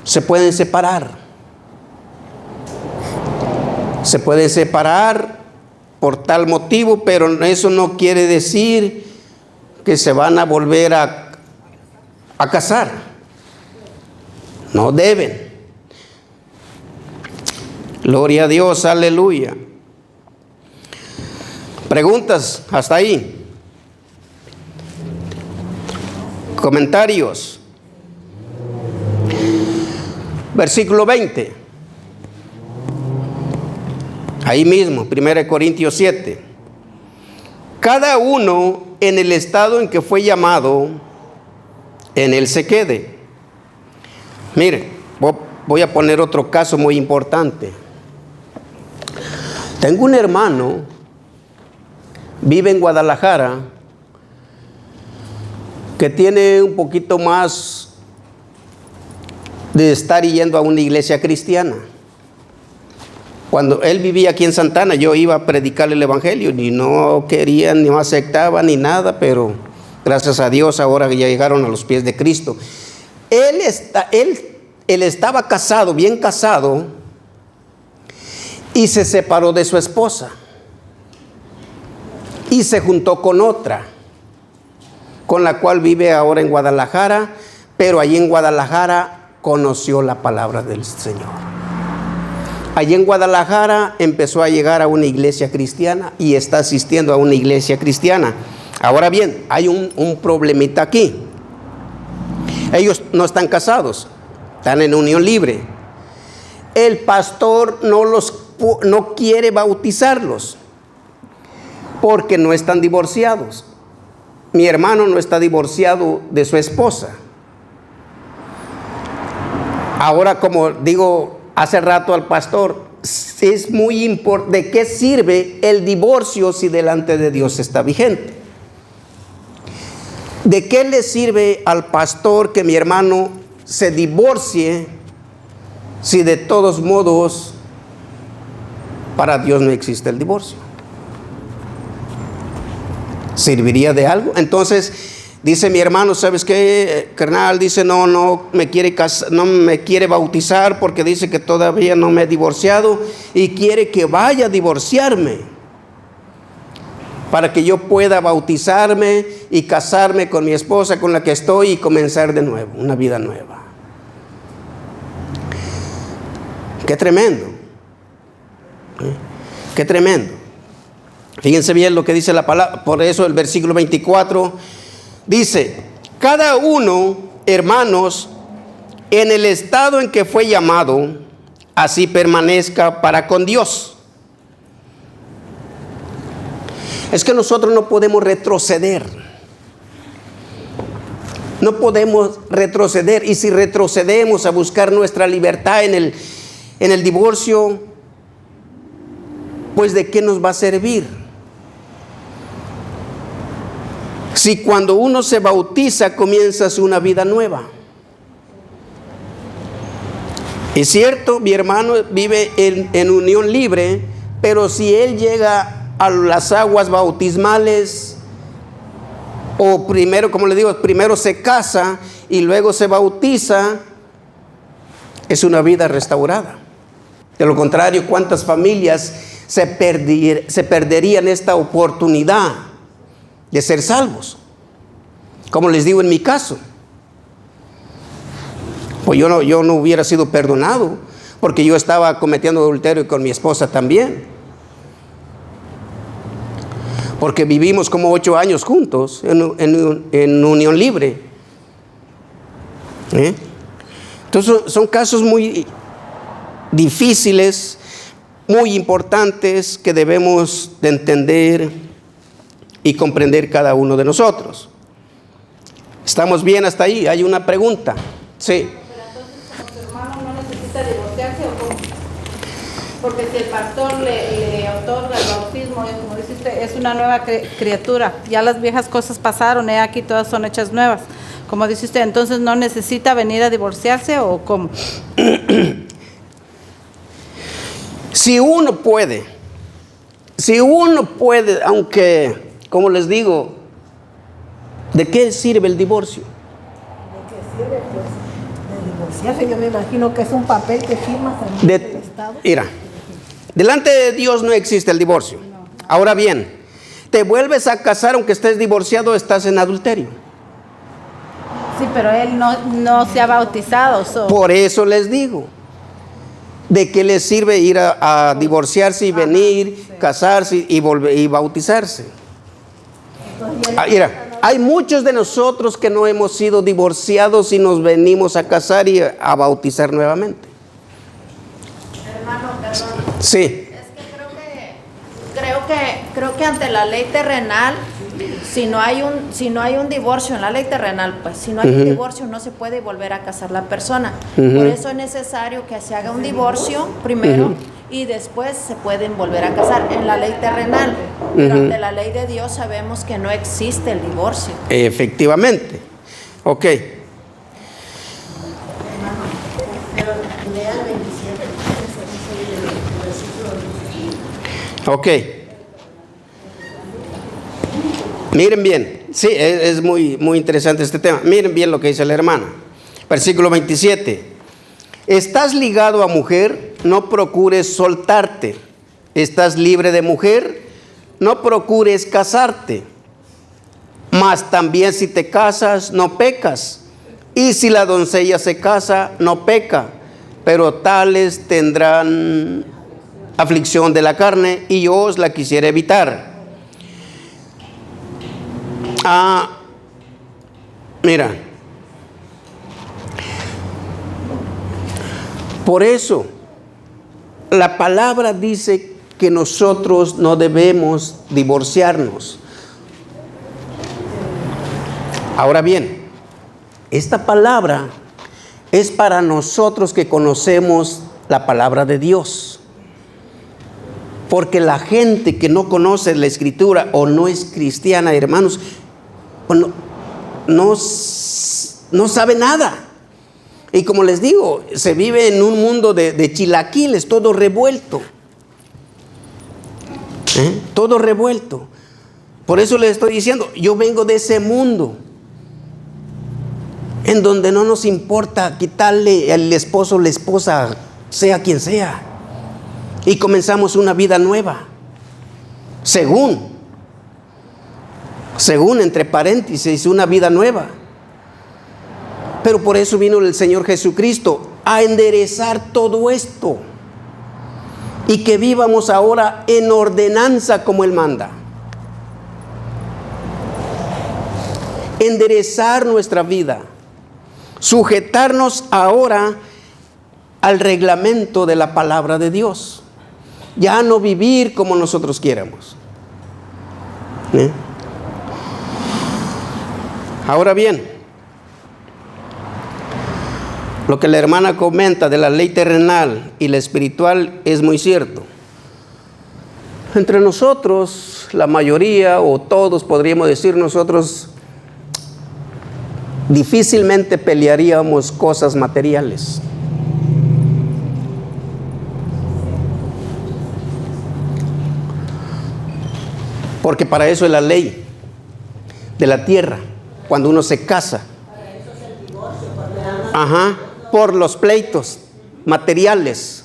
se pueden separar. Se pueden separar por tal motivo, pero eso no quiere decir que se van a volver a casar. No deben. Gloria a Dios, aleluya. ¿Preguntas hasta ahí? ¿Comentarios? Versículo 20. Ahí mismo, 1 Corintios 7. Cada uno en el estado en que fue llamado, en él se quede. Mire, voy a poner otro caso muy importante. Tengo un hermano, vive en Guadalajara, que tiene un poquito más de estar yendo a una iglesia cristiana. Cuando él vivía aquí en Santana, yo iba a predicarle el evangelio, ni no querían, ni no aceptaban, ni nada, pero gracias a Dios ahora ya llegaron a los pies de Cristo. Él estaba casado, bien casado, y se separó de su esposa y se juntó con otra, con la cual vive ahora en Guadalajara, pero allí en Guadalajara conoció la palabra del Señor. Allí en Guadalajara empezó a llegar a una iglesia cristiana y está asistiendo a una iglesia cristiana. Ahora bien, hay un problemita aquí. Ellos no están casados, están en unión libre. El pastor no quiere bautizarlos porque no están divorciados. Mi hermano no está divorciado de su esposa. Ahora, como digo hace rato al pastor, es muy importante. ¿De qué sirve el divorcio si delante de Dios está vigente? ¿De qué le sirve al pastor que mi hermano se divorcie si de todos modos para Dios no existe el divorcio? ¿Serviría de algo? Entonces dice mi hermano, ¿sabes qué, carnal? Dice, no me quiere bautizar porque dice que todavía no me he divorciado y quiere que vaya a divorciarme para que yo pueda bautizarme y casarme con mi esposa con la que estoy y comenzar de nuevo, una vida nueva. Qué tremendo. Qué tremendo. Fíjense bien lo que dice la palabra. Por eso el versículo 24 dice, cada uno, hermanos, en el estado en que fue llamado, así permanezca para con Dios. Es que nosotros no podemos retroceder. No podemos retroceder. Y si retrocedemos a buscar nuestra libertad en el divorcio, pues ¿de qué nos va a servir? Si cuando uno se bautiza comienza una vida nueva. Es cierto, mi hermano vive en unión libre, pero si él llega a las aguas bautismales, o primero, como le digo, primero se casa y luego se bautiza, es una vida restaurada. De lo contrario, ¿cuántas familias se perderían esta oportunidad de ser salvos? Como les digo en mi caso, pues yo no hubiera sido perdonado, porque yo estaba cometiendo adulterio con mi esposa también. Porque vivimos como 8 años juntos en unión libre. Entonces son casos muy difíciles, muy importantes, que debemos de entender y comprender cada uno de nosotros. ¿Estamos bien hasta ahí? ¿Hay una pregunta? Sí. Pero entonces, como su hermano no necesita divorciarse, ¿o cómo? Porque si el pastor le otorga el bautismo, como dice usted, es una nueva criatura. Ya las viejas cosas pasaron, aquí todas son hechas nuevas. Como dice usted, entonces no necesita venir a divorciarse, ¿o cómo? Si uno puede, aunque, como les digo, ¿de qué sirve el divorcio? ¿De qué sirve? Pues de divorciarse, yo me imagino que es un papel que firmas ante el Estado. Mira, delante de Dios no existe el divorcio. Ahora bien, te vuelves a casar aunque estés divorciado, estás en adulterio. Sí, pero él no se ha bautizado. Por eso les digo, ¿de qué les sirve ir a divorciarse y venir, casarse y bautizarse? Mira, hay muchos de nosotros que no hemos sido divorciados y nos venimos a casar y a bautizar nuevamente. Hermano, perdón. Sí. Es que creo que ante la ley terrenal, si no hay un divorcio en la ley terrenal, pues si no hay un divorcio no se puede volver a casar la persona. Por eso es necesario que se haga un divorcio primero y después se pueden volver a casar en la ley terrenal. Pero ante la ley de Dios sabemos que no existe el divorcio. Efectivamente. Ok. Ok. Miren bien. Sí, es muy interesante este tema. Miren bien lo que dice la hermana. Versículo 27. Estás ligado a mujer, no procures soltarte. Estás libre de mujer, no procures casarte. Mas también si te casas, no pecas. Y si la doncella se casa, no peca. Pero tales tendrán aflicción de la carne, y yo os la quisiera evitar. Mira, por eso la palabra dice que nosotros no debemos divorciarnos. Ahora bien, esta palabra es para nosotros que conocemos la palabra de Dios. Porque la gente que no conoce la Escritura o no es cristiana, hermanos, no sabe nada. Y como les digo, se vive en un mundo de chilaquiles, todo revuelto. Todo revuelto. Por eso les estoy diciendo, yo vengo de ese mundo en donde no nos importa quitarle al esposo o la esposa, sea quien sea. Y comenzamos una vida nueva. Según entre paréntesis, una vida nueva. Pero por eso vino el Señor Jesucristo a enderezar todo esto. Y que vivamos ahora en ordenanza como Él manda. Enderezar nuestra vida. Sujetarnos ahora al reglamento de la palabra de Dios. Ya no vivir como nosotros quieramos. Ahora bien, lo que la hermana comenta de la ley terrenal y la espiritual es muy cierto. Entre nosotros, la mayoría o todos, podríamos decir nosotros, difícilmente pelearíamos cosas materiales. Porque para eso es la ley de la tierra, cuando uno se casa. Por los pleitos materiales.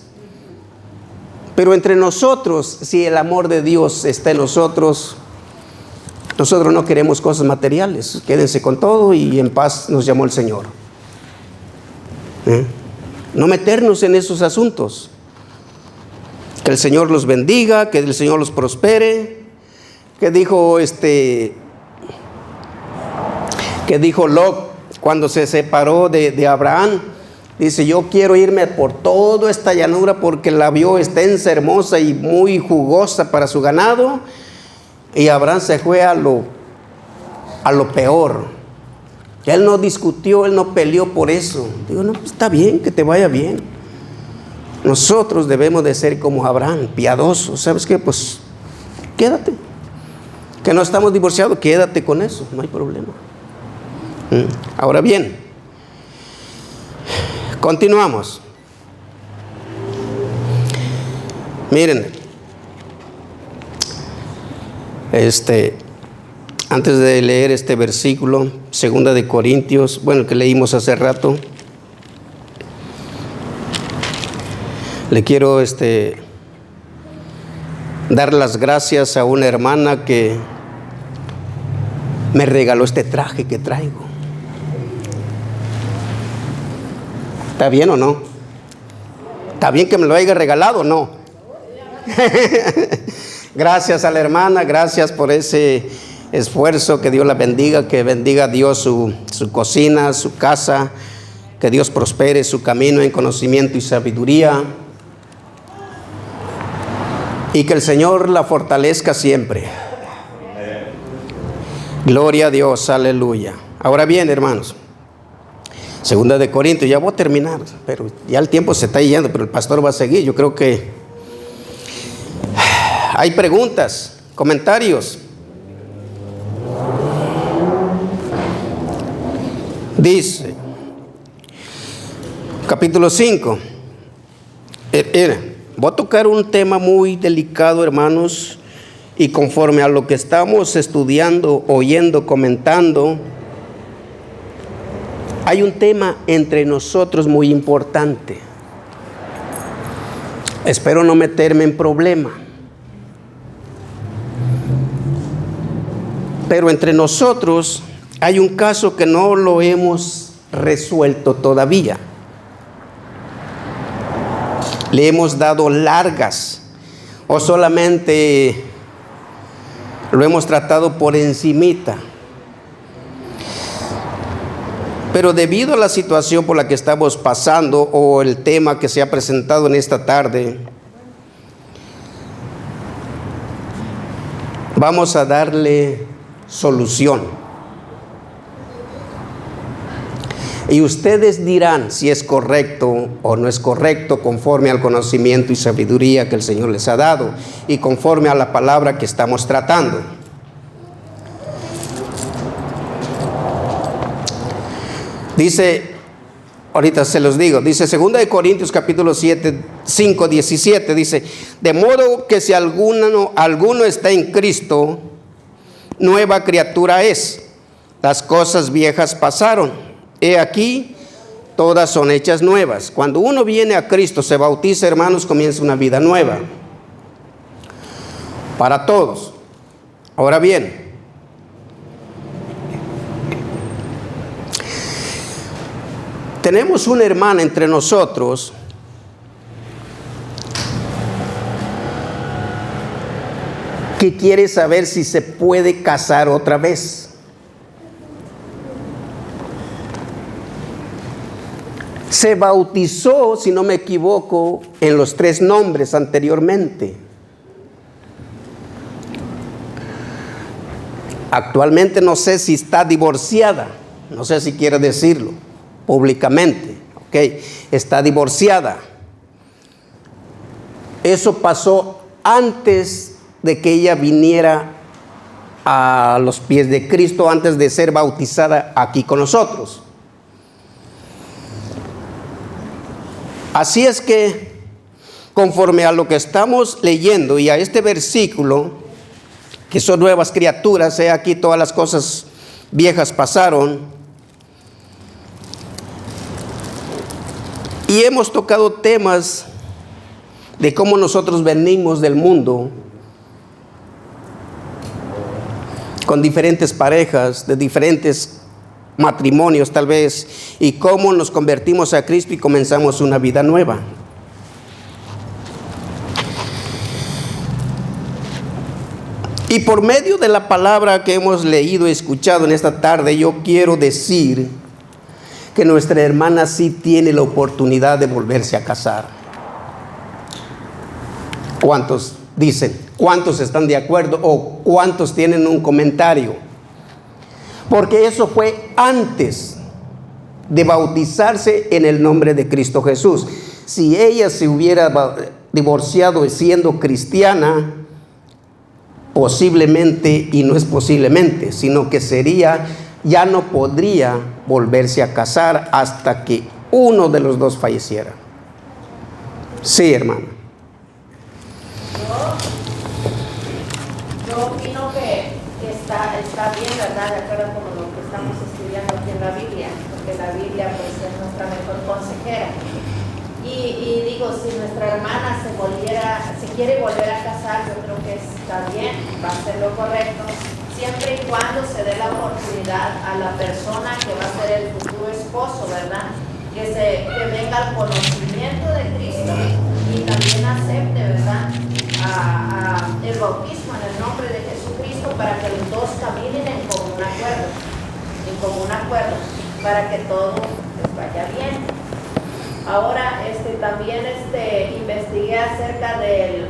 Pero entre nosotros, si el amor de Dios está en nosotros, nosotros no queremos cosas materiales. Quédense con todo y en paz nos llamó el Señor. No meternos en esos asuntos. Que el Señor los bendiga, que el Señor los prospere. Que dijo Lot cuando se separó de Abraham. Dice, yo quiero irme por toda esta llanura porque la vio extensa, hermosa y muy jugosa para su ganado. Y Abraham se fue a lo peor. Él no discutió, él no peleó por eso. Digo, no, pues está bien, que te vaya bien. Nosotros debemos de ser como Abraham, piadosos. ¿Sabes qué? Pues quédate. Que no estamos divorciados, quédate con eso, no hay problema. Ahora bien, continuamos. Miren, antes de leer este versículo, 2 de Corintios, bueno, que leímos hace rato, le quiero dar las gracias a una hermana que me regaló este traje que traigo. ¿Está bien o no? ¿Está bien que me lo haya regalado o no? Gracias a la hermana, gracias por ese esfuerzo, que Dios la bendiga, que bendiga a Dios su cocina, su casa, que Dios prospere su camino en conocimiento y sabiduría, y que el Señor la fortalezca siempre. Gloria a Dios, aleluya. Ahora bien, hermanos, 2 de Corintios, ya voy a terminar, pero ya el tiempo se está yendo, pero el pastor va a seguir. Yo creo que hay preguntas, comentarios. Dice, capítulo 5. Voy a tocar un tema muy delicado, hermanos, y conforme a lo que estamos estudiando, oyendo, comentando, hay un tema entre nosotros muy importante. Espero no meterme en problema. Pero entre nosotros hay un caso que no lo hemos resuelto todavía. Le hemos dado largas o solamente lo hemos tratado por encimita. Pero debido a la situación por la que estamos pasando o el tema que se ha presentado en esta tarde, vamos a darle solución. Y ustedes dirán si es correcto o no es correcto conforme al conocimiento y sabiduría que el Señor les ha dado y conforme a la palabra que estamos tratando. Dice, ahorita se los digo, dice 2 de Corintios capítulo 5, 17, dice, de modo que si alguno está en Cristo, nueva criatura es. Las cosas viejas pasaron. He aquí, todas son hechas nuevas. Cuando uno viene a Cristo, se bautiza, hermanos, comienza una vida nueva. Para todos. Ahora bien, tenemos una hermana entre nosotros que quiere saber si se puede casar otra vez. Se bautizó, si no me equivoco, en los 3 nombres anteriormente. Actualmente no sé si está divorciada, no sé si quiere decirlo públicamente, ¿ok? Está divorciada. Eso pasó antes de que ella viniera a los pies de Cristo, antes de ser bautizada aquí con nosotros. Así es que, conforme a lo que estamos leyendo y a este versículo, que son nuevas criaturas, aquí todas las cosas viejas pasaron, y hemos tocado temas de cómo nosotros venimos del mundo con diferentes parejas, de diferentes matrimonios tal vez, y cómo nos convertimos a Cristo y comenzamos una vida nueva. Y por medio de la palabra que hemos leído y escuchado en esta tarde, yo quiero decir que nuestra hermana sí tiene la oportunidad de volverse a casar. ¿Cuántos dicen? ¿Cuántos están de acuerdo? ¿O cuántos tienen un comentario? Porque eso fue antes de bautizarse en el nombre de Cristo Jesús. Si ella se hubiera divorciado siendo cristiana, posiblemente, y no es posiblemente, sino que sería, ya no podría volverse a casar hasta que uno de los dos falleciera. Sí, hermano. Yo opino que está bien, ¿verdad? De acuerdo con lo que estamos estudiando aquí en la Biblia, porque la Biblia pues es nuestra mejor consejera. Y digo, si nuestra hermana se quiere volver a casar, yo creo que está bien, va a ser lo correcto, siempre y cuando se dé la oportunidad a la persona que va a ser el futuro esposo, ¿verdad? Que venga al conocimiento de Cristo y también acepte, ¿verdad? El bautismo en el nombre de Jesucristo, para que los dos caminen en común acuerdo, para que todo les vaya bien. Ahora también investigué acerca de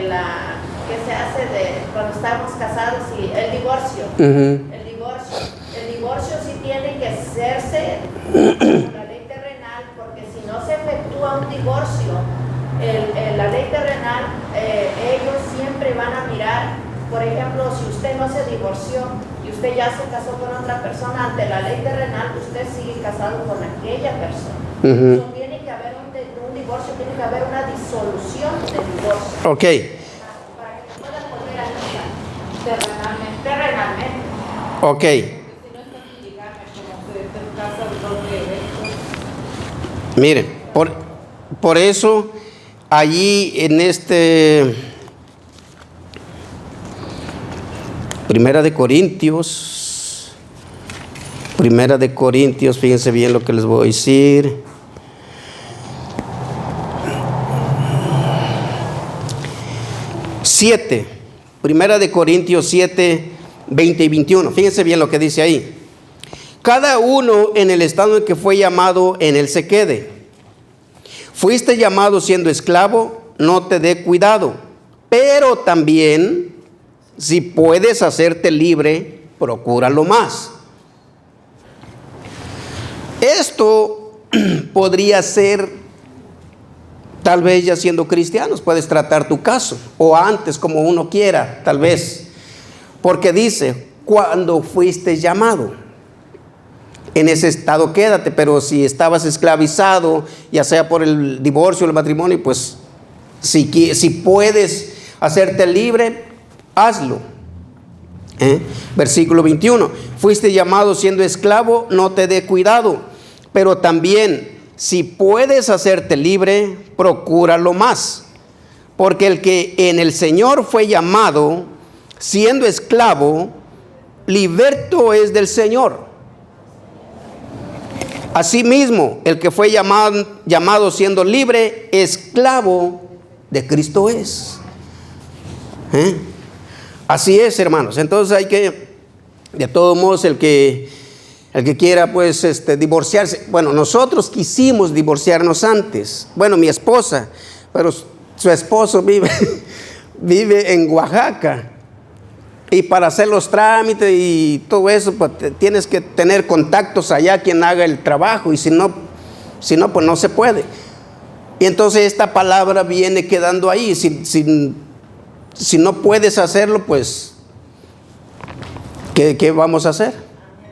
la que se hace cuando estamos casados y el divorcio. El divorcio sí tiene que hacerse por la ley terrenal, porque si no se efectúa un divorcio, la ley terrenal, ellos siempre van a mirar, por ejemplo, si usted no se divorció y usted ya se casó con otra persona, ante la ley terrenal usted sigue casado con aquella persona. Tiene que haber un divorcio, tiene que haber una disolución de divorcio. Ok. Para que se pueda volver a casar terrenalmente. Ok. Miren, por eso allí en Primera de Corintios, fíjense bien lo que les voy a decir. Primera de Corintios 7, 20 y 21. Fíjense bien lo que dice ahí. Cada uno en el estado en que fue llamado, en él se quede. Fuiste llamado siendo esclavo, no te dé cuidado. Pero también, si puedes hacerte libre, procúralo más. Esto podría ser, tal vez ya siendo cristianos, puedes tratar tu caso, o antes, como uno quiera, tal vez. Porque dice, cuando fuiste llamado, en ese estado quédate, pero si estabas esclavizado, ya sea por el divorcio o el matrimonio, pues si puedes hacerte libre, hazlo. Versículo 21, fuiste llamado siendo esclavo, no te dé cuidado, pero también si puedes hacerte libre, procúralo más, porque el que en el Señor fue llamado siendo esclavo, liberto es del Señor. Asimismo, el que fue llamado siendo libre, esclavo de Cristo es. Así es, hermanos. Entonces hay que, de todos modos, el que quiera pues divorciarse. Bueno, nosotros quisimos divorciarnos antes. Bueno, mi esposa, pero su esposo vive en Oaxaca. Y para hacer los trámites y todo eso, pues tienes que tener contactos allá, quien haga el trabajo. Y si no, pues no se puede. Y entonces esta palabra viene quedando ahí. Si no puedes hacerlo, pues, ¿qué vamos a hacer?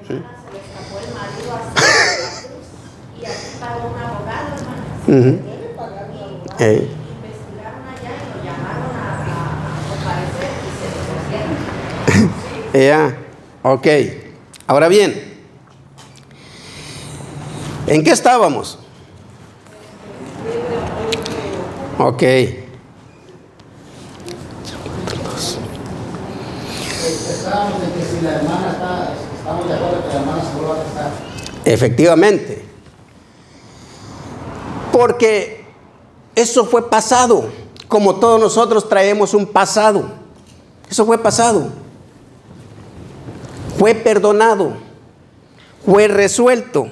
Se le escapó el marido hasta la cruz y aquí pagó un abogado, hermano. Investigaron allá y lo llamaron a comparecer y se divorciaron. Ya, ok. Ahora bien, ¿en qué estábamos? Ok. Estábamos en que si la hermana está, estamos de acuerdo que la hermana se vuelva a casar. Efectivamente. Porque eso fue pasado. Como todos nosotros traemos un pasado. Eso fue pasado. Fue perdonado. Fue resuelto.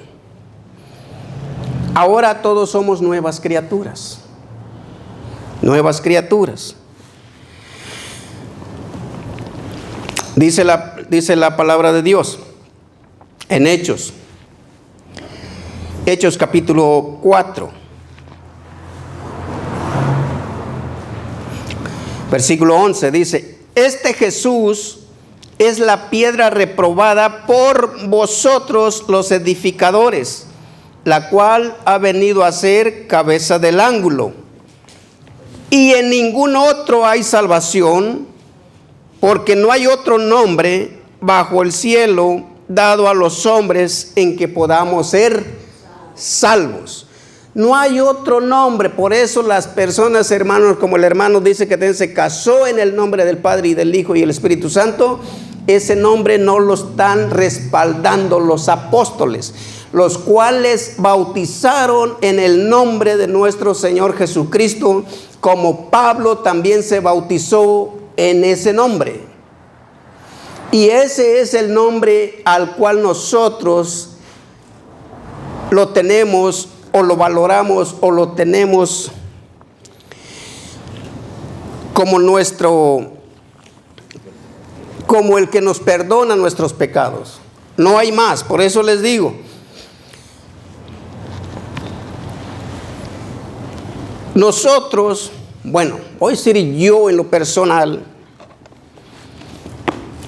Ahora todos somos nuevas criaturas. Nuevas criaturas. Dice la palabra de Dios en Hechos. Hechos capítulo 4. Versículo 11 dice: este Jesús es la piedra reprobada por vosotros los edificadores, la cual ha venido a ser cabeza del ángulo. Y en ningún otro hay salvación, porque no hay otro nombre bajo el cielo dado a los hombres en que podamos ser salvos. No hay otro nombre. Por eso las personas, hermanos, como el hermano dice que se casó en el nombre del Padre y del Hijo y el Espíritu Santo, ese nombre no lo están respaldando los apóstoles, los cuales bautizaron en el nombre de nuestro Señor Jesucristo, como Pablo también se bautizó en ese nombre. Y ese es el nombre al cual nosotros lo tenemos, o lo valoramos, o lo tenemos como como el que nos perdona nuestros pecados. No hay más. Por eso les digo, nosotros, bueno, voy a decir yo en lo personal,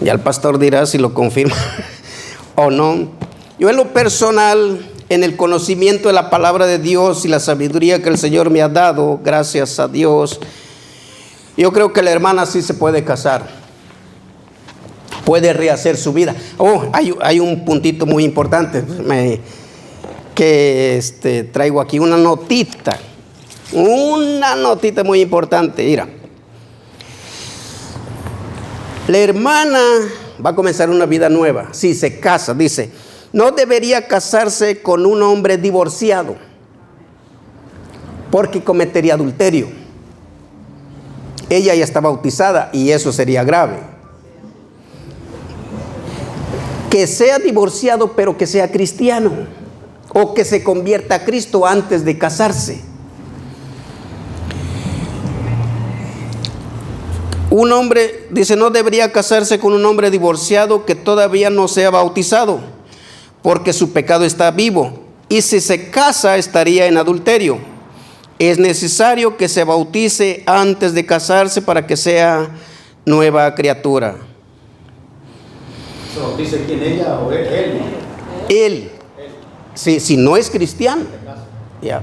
ya el pastor dirá si lo confirma o no. Yo en lo personal, en el conocimiento de la palabra de Dios y la sabiduría que el Señor me ha dado, gracias a Dios, yo creo que la hermana sí se puede casar, puede rehacer su vida. Oh, hay un puntito muy importante que traigo aquí, una notita muy importante. Mira, la hermana va a comenzar una vida nueva. Si se casa, dice, no debería casarse con un hombre divorciado, porque cometería adulterio. Ella ya está bautizada y eso sería grave. Que sea divorciado, pero que sea cristiano, o que se convierta a Cristo antes de casarse. Un hombre, dice, no debería casarse con un hombre divorciado que todavía no sea bautizado, porque su pecado está vivo, y si se casa estaría en adulterio. Es necesario que se bautice antes de casarse para que sea nueva criatura. ¿Se bautiza quién, ella o él? Él. Si no es cristiano. Ya.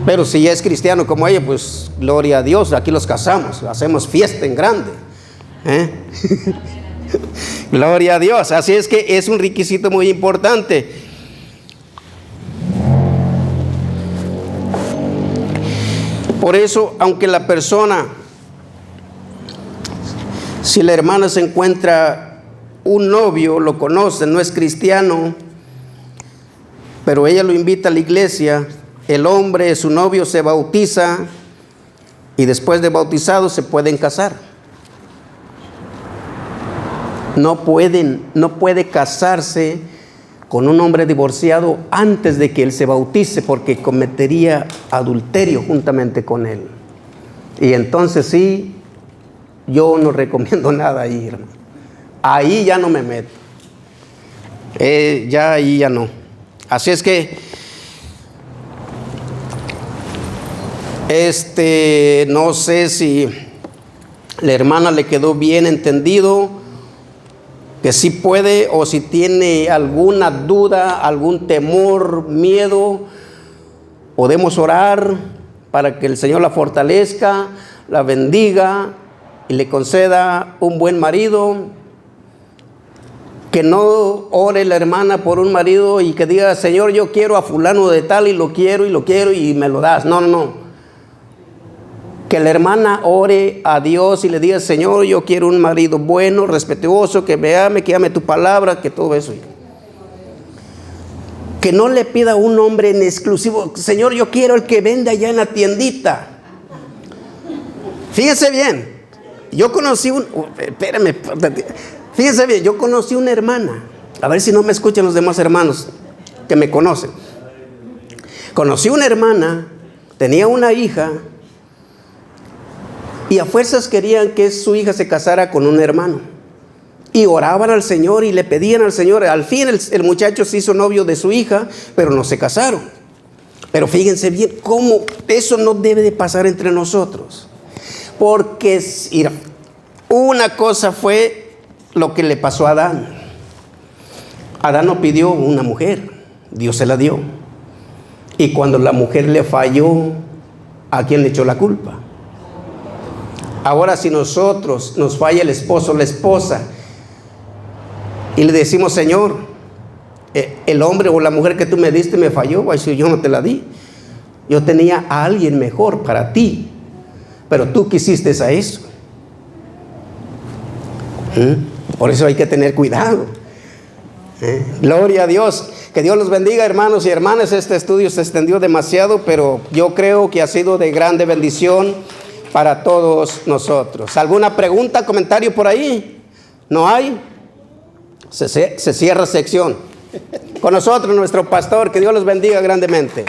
Pero si ya es cristiano como ella, pues gloria a Dios, aquí los casamos, hacemos fiesta en grande. Gloria a Dios. Así es que es un requisito muy importante. Por eso, aunque la persona, si la hermana se encuentra un novio, lo conoce, no es cristiano, pero ella lo invita a la iglesia, el hombre, su novio, se bautiza y después de bautizado se pueden casar. No puede casarse con un hombre divorciado antes de que él se bautice, porque cometería adulterio juntamente con él. Y entonces sí, yo no recomiendo nada ahí, hermano. Ahí ya no me meto. Ahí ya no. Así es que no sé si la hermana le quedó bien entendido que sí puede, o si tiene alguna duda, algún temor, miedo, podemos orar para que el Señor la fortalezca, la bendiga y le conceda un buen marido. Que no ore la hermana por un marido y que diga, Señor, yo quiero a fulano de tal y lo quiero y me lo das. No. Que la hermana ore a Dios y le diga, Señor, yo quiero un marido bueno, respetuoso, que me ame, que ame tu palabra, que todo eso. Que no le pida a un hombre en exclusivo, Señor, yo quiero el que vende allá en la tiendita. Fíjense bien, yo conocí fíjense bien, yo conocí una hermana, a ver si no me escuchan los demás hermanos que me conocen. Conocí una hermana, tenía una hija, y a fuerzas querían que su hija se casara con un hermano. Y oraban al Señor y le pedían al Señor. Al fin el muchacho se hizo novio de su hija, pero no se casaron. Pero fíjense bien cómo eso no debe de pasar entre nosotros. Porque mira, una cosa fue lo que le pasó a Adán. Adán no pidió una mujer, Dios se la dio. Y cuando la mujer le falló, ¿a quién le echó la culpa? Ahora si nosotros nos falla el esposo o la esposa y le decimos, Señor, el hombre o la mujer que tú me diste me falló, yo no te la di. Yo tenía a alguien mejor para ti, pero tú quisiste a eso. Por eso hay que tener cuidado. Gloria a Dios. Que Dios los bendiga, hermanos y hermanas. Este estudio se extendió demasiado, pero yo creo que ha sido de grande bendición para todos nosotros. ¿Alguna pregunta, comentario por ahí? ¿No hay? Se cierra sección. Con nosotros nuestro pastor, que Dios los bendiga grandemente.